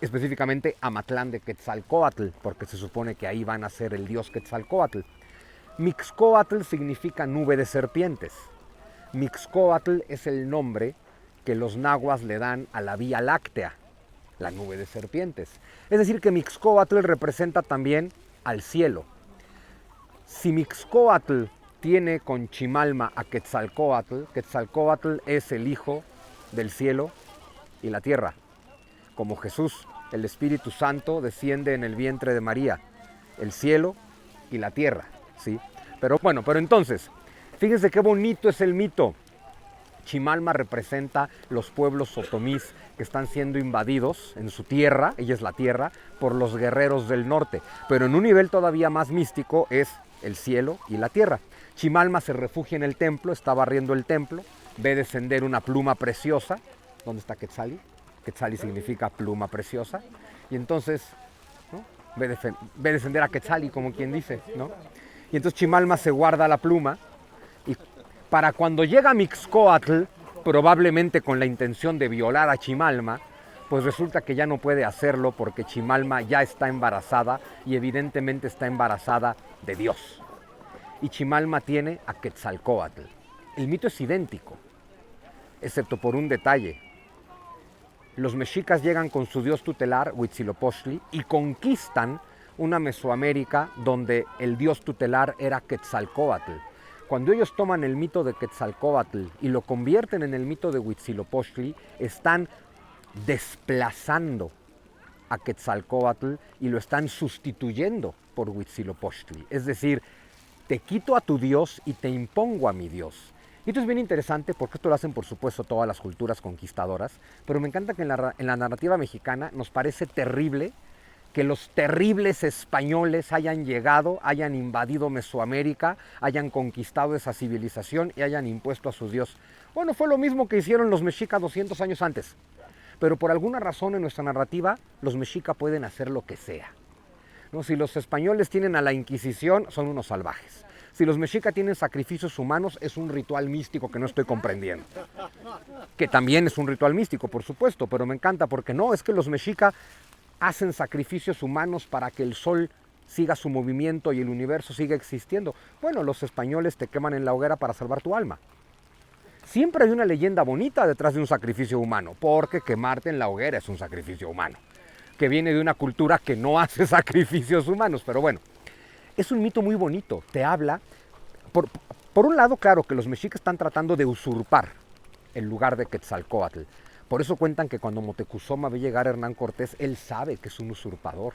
específicamente Amatlán de Quetzalcóatl, porque se supone que ahí van a ser el dios Quetzalcóatl. Mixcoatl significa nube de serpientes. Mixcoatl es el nombre que los nahuas le dan a la Vía Láctea, la nube de serpientes. Es decir, que Mixcoatl representa también al cielo. Si Mixcoatl tiene con Chimalma a Quetzalcóatl, Quetzalcóatl es el hijo del cielo y la tierra. Como Jesús, el Espíritu Santo desciende en el vientre de María, el cielo y la tierra, ¿sí? Pero bueno, pero entonces, fíjense qué bonito es el mito. Chimalma representa los pueblos otomís que están siendo invadidos en su tierra, ella es la tierra, por los guerreros del norte. Pero en un nivel todavía más místico es el cielo y la tierra. Chimalma se refugia en el templo, está barriendo el templo, ve descender una pluma preciosa. ¿Dónde está Quetzali? Quetzali significa pluma preciosa. Y entonces, ¿no?, ve descender a Quetzali, como quien dice, ¿no? Y entonces Chimalma se guarda la pluma y para cuando llega Mixcoatl, probablemente con la intención de violar a Chimalma, pues resulta que ya no puede hacerlo porque Chimalma ya está embarazada y evidentemente está embarazada de Dios. Y Chimalma tiene a Quetzalcóatl. El mito es idéntico, excepto por un detalle. Los mexicas llegan con su dios tutelar, Huitzilopochtli, y conquistan una Mesoamérica donde el dios tutelar era Quetzalcóatl. Cuando ellos toman el mito de Quetzalcóatl y lo convierten en el mito de Huitzilopochtli, están desplazando a Quetzalcóatl y lo están sustituyendo por Huitzilopochtli. Es decir, te quito a tu dios y te impongo a mi dios. Y esto es bien interesante porque esto lo hacen por supuesto todas las culturas conquistadoras, pero me encanta que en la narrativa mexicana nos parece terrible que los terribles españoles hayan llegado, hayan invadido Mesoamérica, hayan conquistado esa civilización y hayan impuesto a su dios. Bueno, fue lo mismo que hicieron los mexicas 200 años antes, pero por alguna razón en nuestra narrativa los mexicas pueden hacer lo que sea, ¿no? Si los españoles tienen a la Inquisición, son unos salvajes. Si los mexicas tienen sacrificios humanos, es un ritual místico que no estoy comprendiendo. Que también es un ritual místico, por supuesto, pero me encanta porque no, es que los mexicas hacen sacrificios humanos para que el sol siga su movimiento y el universo siga existiendo. Bueno, los españoles te queman en la hoguera para salvar tu alma. Siempre hay una leyenda bonita detrás de un sacrificio humano, porque quemarte en la hoguera es un sacrificio humano, que viene de una cultura que no hace sacrificios humanos, pero bueno. es un mito muy bonito, te habla, por un lado, claro, que los mexicas están tratando de usurpar el lugar de Quetzalcóatl. Por eso cuentan que cuando Moctezuma ve llegar a Hernán Cortés, él sabe que es un usurpador.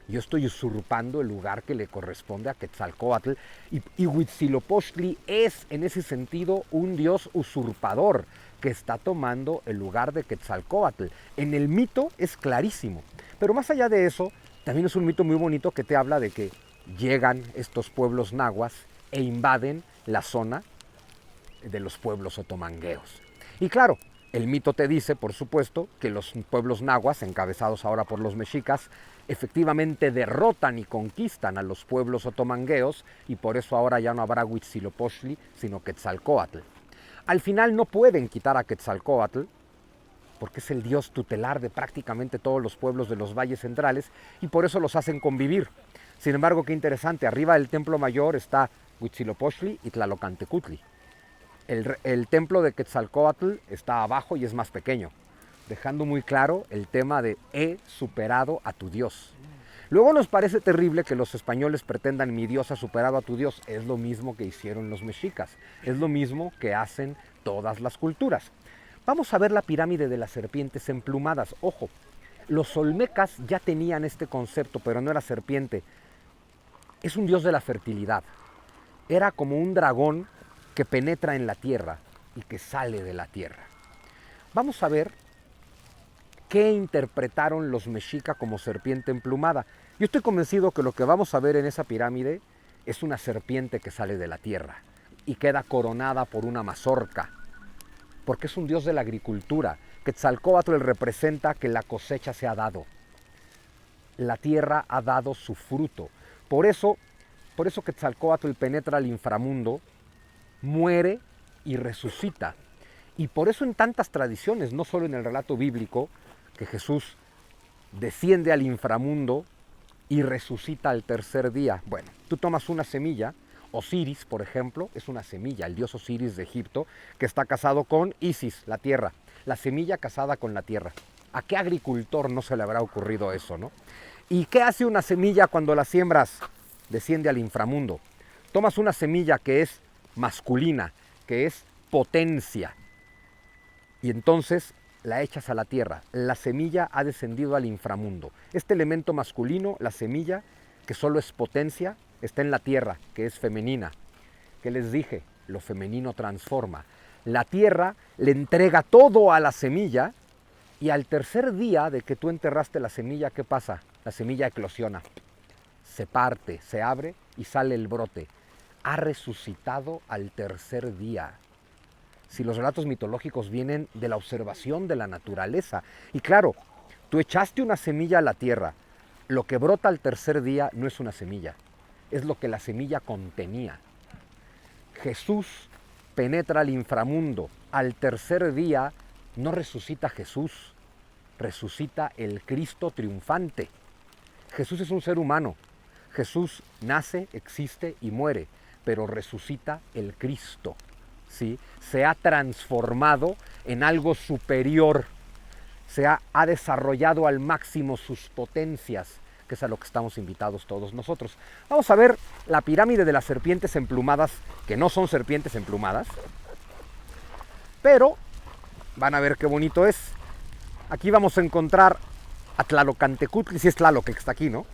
Yo estoy usurpando el lugar que le corresponde a Quetzalcóatl, y Huitzilopochtli es en ese sentido un dios usurpador que está tomando el lugar de Quetzalcóatl. En el mito es clarísimo, pero más allá de eso, también es un mito muy bonito que te habla de que llegan estos pueblos nahuas e invaden la zona de los pueblos otomangueos. Y claro, el mito te dice, por supuesto, que los pueblos nahuas, encabezados ahora por los mexicas, efectivamente derrotan y conquistan a los pueblos otomangueos, y por eso ahora ya no habrá Huitzilopochtli, sino Quetzalcóatl. Al final no pueden quitar a Quetzalcóatl, porque es el dios tutelar de prácticamente todos los pueblos de los valles centrales, y por eso los hacen convivir. Sin embargo, qué interesante, arriba del templo mayor está Huitzilopochtli y Tlalocantecutli. El templo de Quetzalcóatl está abajo y es más pequeño, dejando muy claro el tema de he superado a tu Dios. Luego nos parece terrible que los españoles pretendan mi Dios ha superado a tu Dios. Es lo mismo que hicieron los mexicas, es lo mismo que hacen todas las culturas. Vamos a ver la pirámide de las serpientes emplumadas. Ojo, los olmecas ya tenían este concepto, pero no era serpiente. Es un dios de la fertilidad. Era como un dragón que penetra en la tierra y que sale de la tierra. Vamos a ver qué interpretaron los mexica como serpiente emplumada. Yo estoy convencido que lo que vamos a ver en esa pirámide es una serpiente que sale de la tierra y queda coronada por una mazorca, porque es un dios de la agricultura. Quetzalcóatl representa que la cosecha se ha dado. La tierra ha dado su fruto. Por eso Quetzalcóatl penetra al inframundo, muere y resucita. Y por eso en tantas tradiciones, no solo en el relato bíblico, que Jesús desciende al inframundo y resucita al tercer día. Bueno, tú tomas una semilla, Osiris, por ejemplo, es una semilla, el dios Osiris de Egipto, que está casado con Isis, la tierra, la semilla casada con la tierra. ¿A qué agricultor no se le habrá ocurrido eso, no? ¿Y qué hace una semilla cuando la siembras? Desciende al inframundo. Tomas una semilla que es masculina, que es potencia, y entonces la echas a la tierra. La semilla ha descendido al inframundo. Este elemento masculino, la semilla, que solo es potencia, está en la tierra, que es femenina. ¿Qué les dije? Lo femenino transforma. La tierra le entrega todo a la semilla, y al tercer día de que tú enterraste la semilla, ¿qué pasa? La semilla eclosiona, se parte, se abre y sale el brote. Ha resucitado al tercer día. Si los relatos mitológicos vienen de la observación de la naturaleza. Y claro, tú echaste una semilla a la tierra. Lo que brota al tercer día no es una semilla, es lo que la semilla contenía. Jesús penetra al inframundo. Al tercer día no resucita Jesús, resucita el Cristo triunfante. Jesús es un ser humano. Jesús nace, existe y muere, pero resucita el Cristo, ¿sí? Se ha transformado en algo superior, ha desarrollado al máximo sus potencias, que es a lo que estamos invitados todos nosotros. Vamos a ver la pirámide de las serpientes emplumadas, que no son serpientes emplumadas, pero van a ver qué bonito es. Aquí vamos a encontrar a Tlalocantecutli, si es Tlaloc que está aquí, ¿no?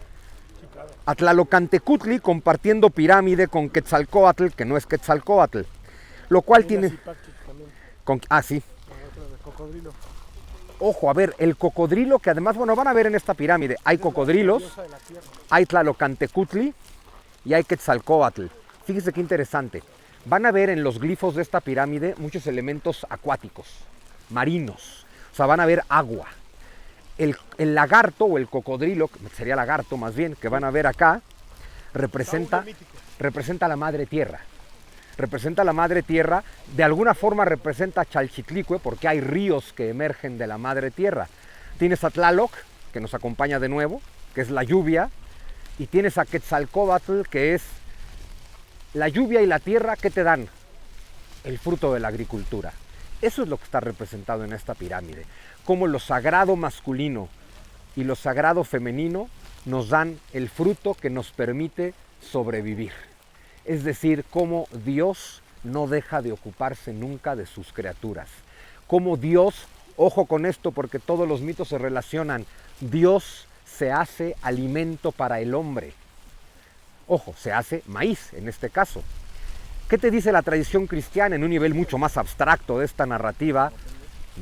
A Tlalocantecutli compartiendo pirámide con Quetzalcóatl, que no es Quetzalcóatl, lo cual tiene... sí. Cocodrilo. Ojo, a ver, el cocodrilo, que además, bueno, van a ver en esta pirámide, hay cocodrilos, hay Tlalocantecutli y hay Quetzalcóatl. Fíjense qué interesante. Van a ver en los glifos de esta pirámide muchos elementos acuáticos, marinos, o sea, van a ver agua. El lagarto o el cocodrilo, sería lagarto más bien, que van a ver acá, representa a la madre tierra. Representa a la madre tierra, de alguna forma representa a Chalchitlicue, porque hay ríos que emergen de la madre tierra. Tienes a Tlaloc, que nos acompaña de nuevo, que es la lluvia, y tienes a Quetzalcóatl, que es la lluvia y la tierra, ¿qué te dan? El fruto de la agricultura. Eso es lo que está representado en esta pirámide. Cómo lo sagrado masculino y lo sagrado femenino nos dan el fruto que nos permite sobrevivir. Es decir, cómo Dios no deja de ocuparse nunca de sus criaturas. Cómo Dios, ojo con esto porque todos los mitos se relacionan, Dios se hace alimento para el hombre. Ojo, se hace maíz en este caso. ¿Qué te dice la tradición cristiana en un nivel mucho más abstracto de esta narrativa?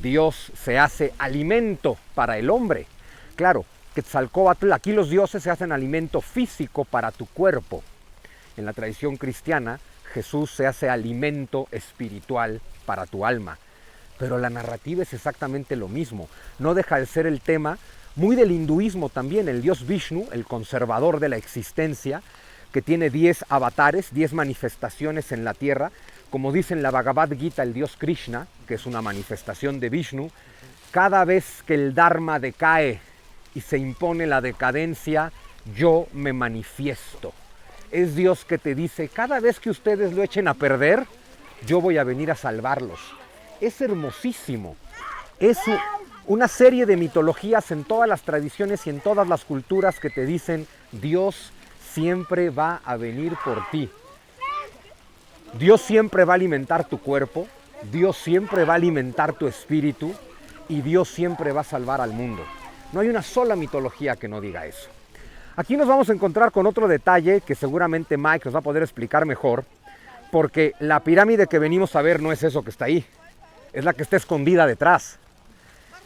Dios se hace alimento para el hombre. Claro, Quetzalcóatl, aquí los dioses se hacen alimento físico para tu cuerpo. En la tradición cristiana, Jesús se hace alimento espiritual para tu alma. Pero la narrativa es exactamente lo mismo. No deja de ser el tema muy del hinduismo también. El dios Vishnu, el conservador de la existencia, que tiene 10 avatares, 10 manifestaciones en la tierra. Como dice en la Bhagavad Gita el dios Krishna, que es una manifestación de Vishnu, cada vez que el Dharma decae y se impone la decadencia, yo me manifiesto. Es Dios que te dice, cada vez que ustedes lo echen a perder, yo voy a venir a salvarlos. Es hermosísimo. Es una serie de mitologías en todas las tradiciones y en todas las culturas que te dicen, Dios siempre va a venir por ti. Dios siempre va a alimentar tu cuerpo, Dios siempre va a alimentar tu espíritu y Dios siempre va a salvar al mundo. No hay una sola mitología que no diga eso. Aquí nos vamos a encontrar con otro detalle que seguramente Mike nos va a poder explicar mejor, porque la pirámide que venimos a ver no es eso que está ahí, es la que está escondida detrás.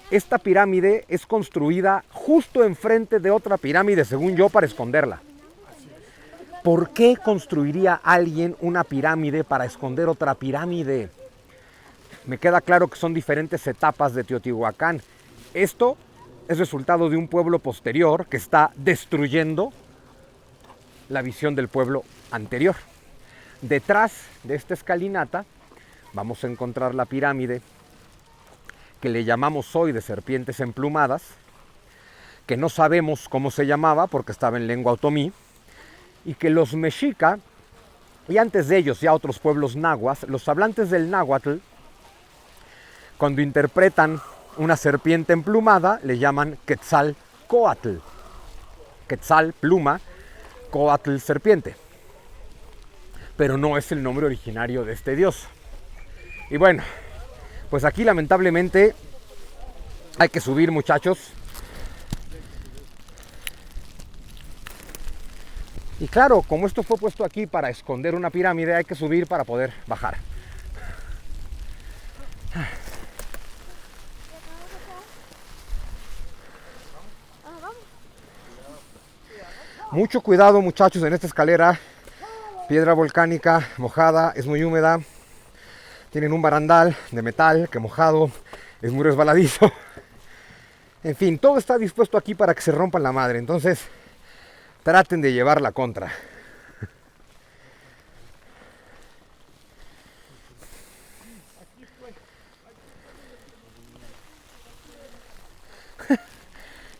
Esta pirámide es construida justo enfrente de otra pirámide, según yo, para esconderla. ¿Por qué construiría alguien una pirámide para esconder otra pirámide? Me queda claro que son diferentes etapas de Teotihuacán. Esto es resultado de un pueblo posterior que está destruyendo la visión del pueblo anterior. Detrás de esta escalinata vamos a encontrar la pirámide que le llamamos hoy de serpientes emplumadas, que no sabemos cómo se llamaba porque estaba en lengua otomí, y que los mexica, y antes de ellos ya otros pueblos nahuas, los hablantes del náhuatl, cuando interpretan una serpiente emplumada, le llaman Quetzalcóatl. Quetzal, pluma, Coatl, serpiente. Pero no es el nombre originario de este dios. Y bueno, pues aquí lamentablemente hay que subir, muchachos. Y claro, como esto fue puesto aquí para esconder una pirámide, hay que subir para poder bajar. Mucho cuidado, muchachos, en esta escalera. Piedra volcánica mojada, es muy húmeda. Tienen un barandal de metal que mojado, es muy resbaladizo. En fin, todo está dispuesto aquí para que se rompan la madre. Entonces, traten de llevar la contra.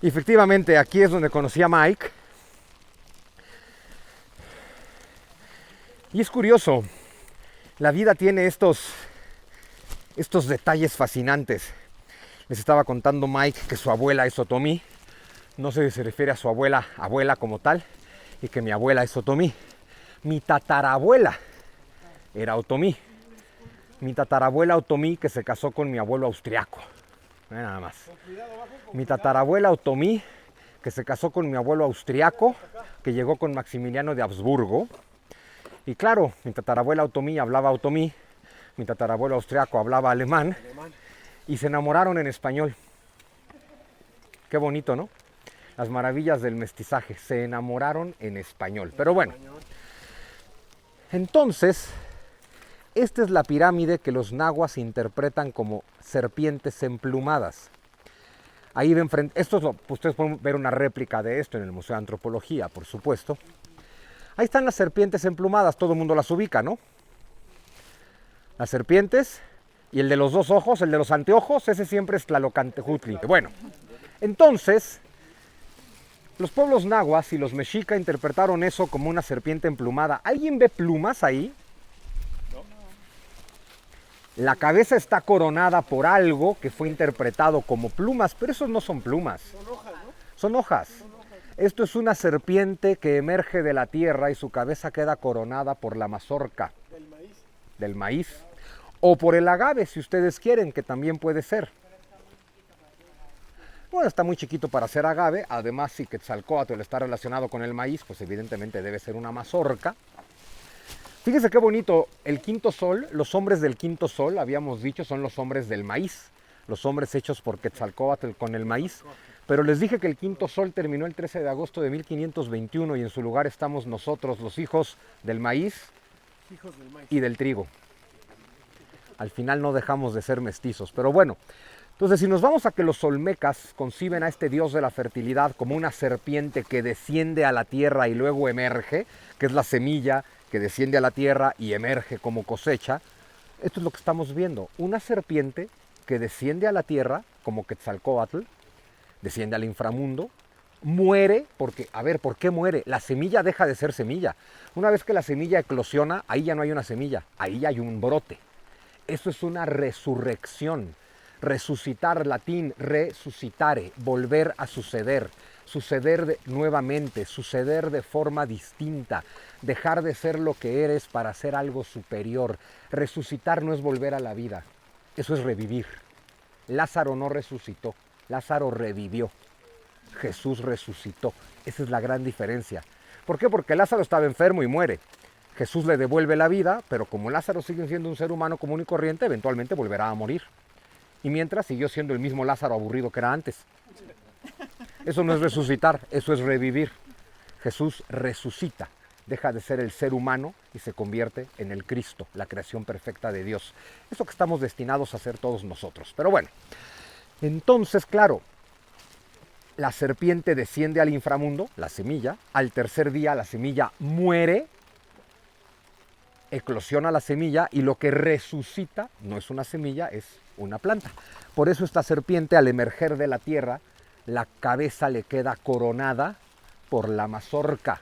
Y efectivamente, aquí es donde conocí a Mike. Y es curioso, la vida tiene estos detalles fascinantes. Les estaba contando Mike que su abuela es otomí. No sé si se refiere a su abuela como tal, y que mi abuela es otomí. Mi tatarabuela era otomí. Mi tatarabuela otomí que se casó con mi abuelo austriaco. Nada más. Mi tatarabuela otomí que se casó con mi abuelo austriaco, que llegó con Maximiliano de Habsburgo. Y claro, mi tatarabuela otomí hablaba otomí, mi tatarabuelo austriaco hablaba alemán, y se enamoraron en español. Qué bonito, ¿no? Las maravillas del mestizaje, se enamoraron en español. Pero bueno, entonces, esta es la pirámide que los nahuas interpretan como serpientes emplumadas. Ahí ven frente, ustedes pueden ver una réplica de esto en el Museo de Antropología, por supuesto. Ahí están las serpientes emplumadas, todo el mundo las ubica, ¿no? Las serpientes y el de los dos ojos, el de los anteojos, ese siempre es Tlalocantejutli. Bueno, entonces, los pueblos nahuas y los mexica interpretaron eso como una serpiente emplumada. ¿Alguien ve plumas ahí? La cabeza está coronada por algo que fue interpretado como plumas, pero esos no son plumas. Son hojas, ¿no? Son hojas. Esto es una serpiente que emerge de la tierra y su cabeza queda coronada por la mazorca. Del maíz. O por el agave, si ustedes quieren, que también puede ser. Bueno, está muy chiquito para ser agave. Además, si Quetzalcóatl está relacionado con el maíz, pues evidentemente debe ser una mazorca. Fíjense qué bonito, el quinto sol, los hombres del quinto sol, habíamos dicho, son los hombres del maíz, los hombres hechos por Quetzalcóatl con el maíz. Pero les dije que el quinto sol terminó el 13 de agosto de 1521 y en su lugar estamos nosotros, los hijos del maíz y del trigo. Al final no dejamos de ser mestizos, pero bueno. Entonces, si nos vamos a que los olmecas conciben a este dios de la fertilidad como una serpiente que desciende a la tierra y luego emerge, que es la semilla que desciende a la tierra y emerge como cosecha, esto es lo que estamos viendo. Una serpiente que desciende a la tierra, como Quetzalcóatl, desciende al inframundo, muere, porque, a ver, ¿por qué muere? La semilla deja de ser semilla. Una vez que la semilla eclosiona, ahí ya no hay una semilla, ahí ya hay un brote. Eso es una resurrección. Resucitar, latín, resucitare, volver a suceder, suceder nuevamente, suceder de forma distinta, dejar de ser lo que eres para ser algo superior. Resucitar no es volver a la vida, eso es revivir. Lázaro no resucitó, Lázaro revivió, Jesús resucitó. Esa es la gran diferencia. ¿Por qué? Porque Lázaro estaba enfermo y muere. Jesús le devuelve la vida, pero como Lázaro sigue siendo un ser humano común y corriente, eventualmente volverá a morir. Y mientras siguió siendo el mismo Lázaro aburrido que era antes. Eso no es resucitar, eso es revivir. Jesús resucita, deja de ser el ser humano y se convierte en el Cristo, la creación perfecta de Dios. Eso que estamos destinados a hacer todos nosotros. Pero bueno, entonces, claro, la serpiente desciende al inframundo, la semilla. Al tercer día la semilla muere, eclosiona la semilla y lo que resucita no es una semilla, es una planta. Por eso esta serpiente, al emerger de la tierra, la cabeza le queda coronada por la mazorca.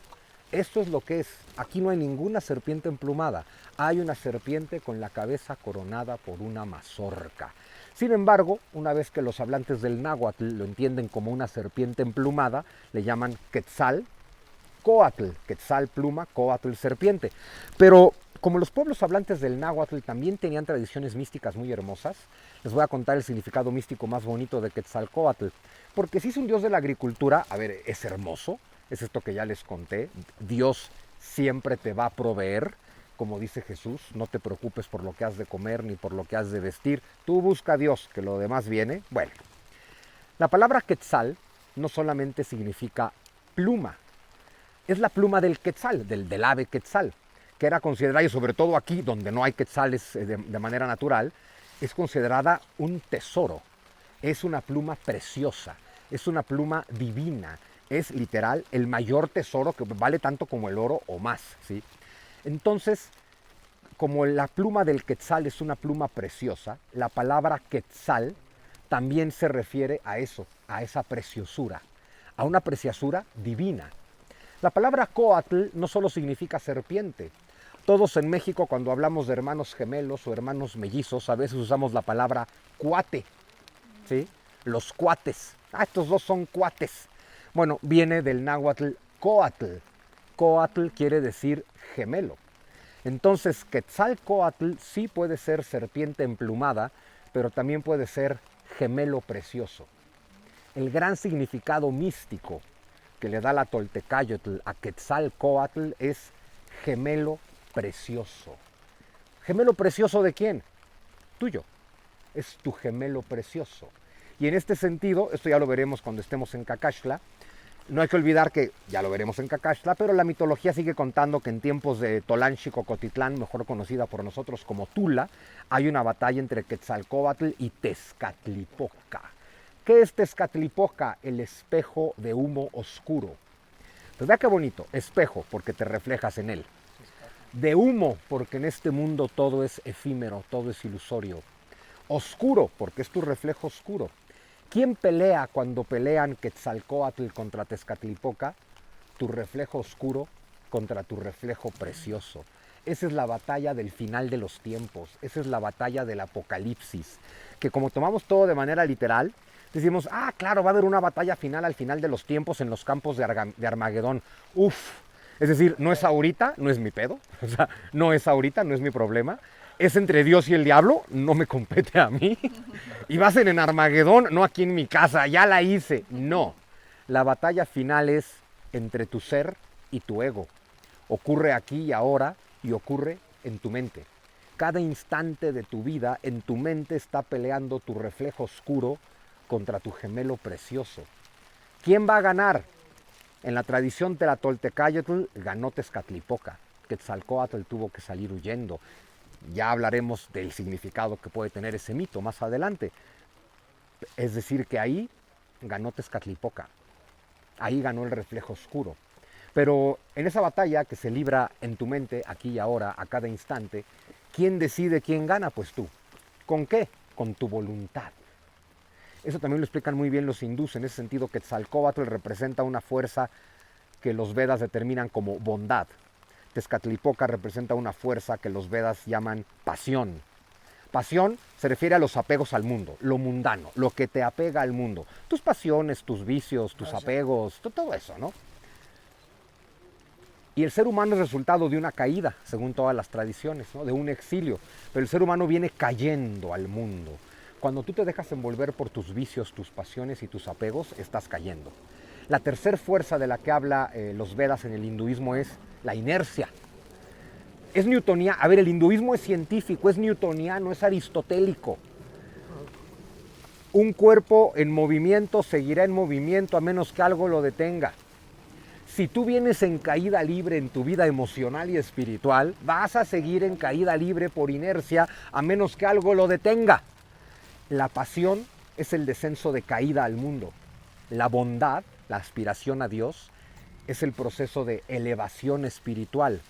Esto es lo que es. Aquí no hay ninguna serpiente emplumada. Hay una serpiente con la cabeza coronada por una mazorca. Sin embargo, una vez que los hablantes del náhuatl lo entienden como una serpiente emplumada, le llaman Quetzalcóatl. Quetzal pluma, cóatl serpiente. Pero como los pueblos hablantes del náhuatl también tenían tradiciones místicas muy hermosas, les voy a contar el significado místico más bonito de Quetzalcóatl. Porque si es un dios de la agricultura, a ver, es hermoso, es esto que ya les conté, Dios siempre te va a proveer, como dice Jesús, no te preocupes por lo que has de comer ni por lo que has de vestir, tú busca a Dios, que lo demás viene. Bueno, la palabra Quetzal no solamente significa pluma, es la pluma del quetzal, del ave quetzal, que era considerada, y sobre todo aquí donde no hay quetzales de manera natural, es considerada un tesoro, es una pluma preciosa, es una pluma divina, es literal el mayor tesoro que vale tanto como el oro o más, ¿sí? Entonces, como la pluma del quetzal es una pluma preciosa, la palabra quetzal también se refiere a eso, a esa preciosura, a una preciosura divina. La palabra coatl no solo significa serpiente. Todos en México, cuando hablamos de hermanos gemelos o hermanos mellizos, a veces usamos la palabra cuate, ¿sí? Los cuates. Ah, estos dos son cuates. Bueno, viene del náhuatl coatl. Coatl quiere decir gemelo. Entonces, Quetzalcóatl sí puede ser serpiente emplumada, pero también puede ser gemelo precioso. El gran significado místico que le da la Toltecayotl a Quetzalcóatl es gemelo precioso. ¿Gemelo precioso de quién? Tuyo. Es tu gemelo precioso. Y en este sentido, esto ya lo veremos cuando estemos en Cacaxtla, no hay que olvidar que, ya lo veremos en Cacaxtla, pero la mitología sigue contando que en tiempos de Tolanchi-Cocotitlán, mejor conocida por nosotros como Tula, hay una batalla entre Quetzalcóatl y Tezcatlipoca. ¿Qué es Tezcatlipoca? El espejo de humo oscuro. Pues vea qué bonito, espejo, porque te reflejas en él. De humo, porque en este mundo todo es efímero, todo es ilusorio. Oscuro, porque es tu reflejo oscuro. ¿Quién pelea cuando pelean Quetzalcóatl contra Tezcatlipoca? Tu reflejo oscuro contra tu reflejo precioso. Esa es la batalla del final de los tiempos, esa es la batalla del apocalipsis, que como tomamos todo de manera literal, Decimos, claro, va a haber una batalla final al final de los tiempos en los campos de Armagedón. Uf, es decir, no es ahorita, no es mi pedo, o sea, no es ahorita, no es mi problema. Es entre Dios y el diablo, no me compete a mí. Y va a ser en Armagedón, no aquí en mi casa, ya la hice. No, la batalla final es entre tu ser y tu ego. Ocurre aquí y ahora y ocurre en tu mente. Cada instante de tu vida en tu mente está peleando tu reflejo oscuro contra tu gemelo precioso. ¿Quién va a ganar? En la tradición teratoltecayotl ganó Tezcatlipoca. Quetzalcóatl tuvo que salir huyendo. Ya hablaremos del significado que puede tener ese mito más adelante. Es decir, que ahí ganó Tezcatlipoca. Ahí ganó el reflejo oscuro. Pero en esa batalla que se libra en tu mente, aquí y ahora, a cada instante, ¿quién decide quién gana? Pues tú. ¿Con qué? Con tu voluntad. Eso también lo explican muy bien los hindús. En ese sentido, Quetzalcóatl representa una fuerza que los Vedas determinan como bondad. Tezcatlipoca representa una fuerza que los Vedas llaman pasión. Pasión se refiere a los apegos al mundo, lo mundano, lo que te apega al mundo. Tus pasiones, tus vicios, tus apegos, todo eso, ¿no? Y el ser humano es resultado de una caída, según todas las tradiciones, ¿no? De un exilio. Pero el ser humano viene cayendo al mundo. Cuando tú te dejas envolver por tus vicios, tus pasiones y tus apegos, estás cayendo. La tercera fuerza de la que habla los Vedas en el hinduismo es la inercia. Es newtoniano. A ver, el hinduismo es científico, es newtoniano, es aristotélico. Un cuerpo en movimiento seguirá en movimiento a menos que algo lo detenga. Si tú vienes en caída libre en tu vida emocional y espiritual, vas a seguir en caída libre por inercia a menos que algo lo detenga. La pasión es el descenso de caída al mundo. La bondad, la aspiración a Dios, es el proceso de elevación espiritual.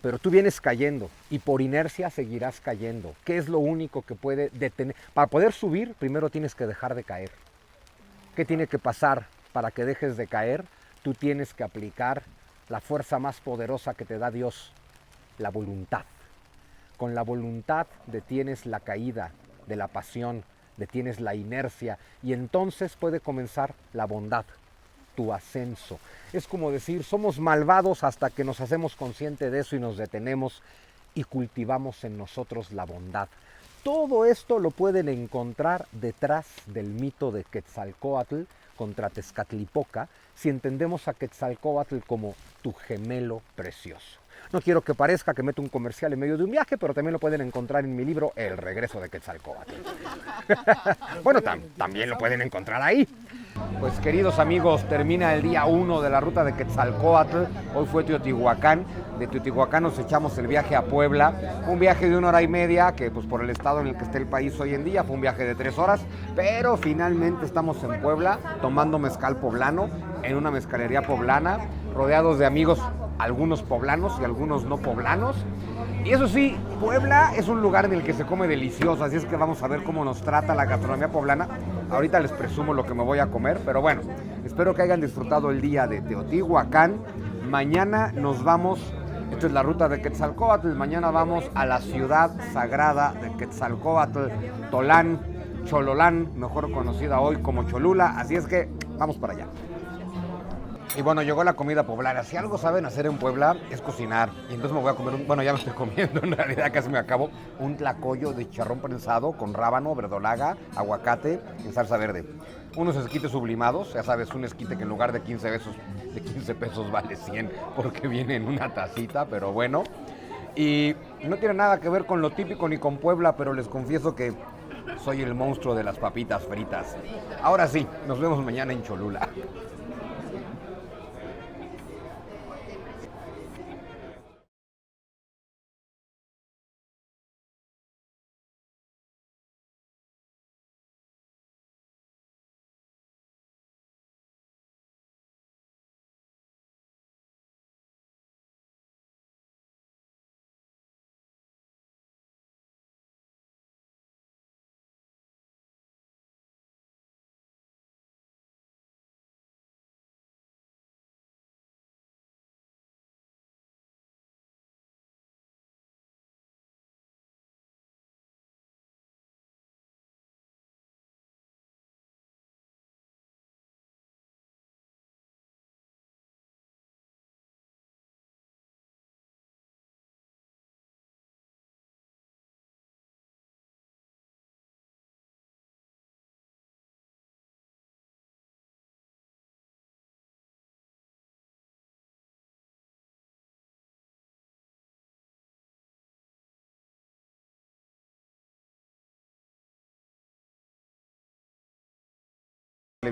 Pero tú vienes cayendo y por inercia seguirás cayendo. ¿Qué es lo único que puede detener? Para poder subir, primero tienes que dejar de caer. ¿Qué tiene que pasar para que dejes de caer? Tú tienes que aplicar la fuerza más poderosa que te da Dios, la voluntad. Con la voluntad detienes la caída de la pasión, detienes la inercia y entonces puede comenzar la bondad, tu ascenso. Es como decir, somos malvados hasta que nos hacemos conscientes de eso y nos detenemos y cultivamos en nosotros la bondad. Todo esto lo pueden encontrar detrás del mito de Quetzalcóatl contra Tezcatlipoca si entendemos a Quetzalcóatl como tu gemelo precioso. No quiero que parezca que meto un comercial en medio de un viaje, pero también lo pueden encontrar en mi libro El regreso de Quetzalcóatl. Bueno, también lo pueden encontrar ahí. Pues queridos amigos, termina el día 1 de la ruta de Quetzalcóatl. Hoy fue Teotihuacán. De Teotihuacán nos echamos el viaje a Puebla. Un viaje de 1 hora y media, que pues por el estado en el que está el país hoy en día fue un viaje de 3 horas. Pero finalmente estamos en Puebla tomando mezcal poblano en una mezcalería poblana, rodeados de amigos, algunos poblanos y algunos no poblanos. Y eso sí, Puebla es un lugar en el que se come delicioso, así es que vamos a ver cómo nos trata la gastronomía poblana. Ahorita les presumo lo que me voy a comer, pero bueno, espero que hayan disfrutado el día de Teotihuacán. Mañana nos vamos, esta es la ruta de Quetzalcóatl, mañana vamos a la ciudad sagrada de Quetzalcóatl, Tolán, Chololán, mejor conocida hoy como Cholula, así es que vamos para allá. Y bueno, llegó la comida poblana. Si algo saben hacer en Puebla es cocinar. Y entonces me voy a comer, bueno, ya me estoy comiendo, en realidad casi me acabo, un tlacoyo de chicharrón prensado con rábano, verdolaga, aguacate y salsa verde. Unos esquites sublimados, ya sabes, un esquite que en lugar de 15 pesos vale 100 porque viene en una tacita, pero bueno. Y no tiene nada que ver con lo típico ni con Puebla, pero les confieso que soy el monstruo de las papitas fritas. Ahora sí, nos vemos mañana en Cholula.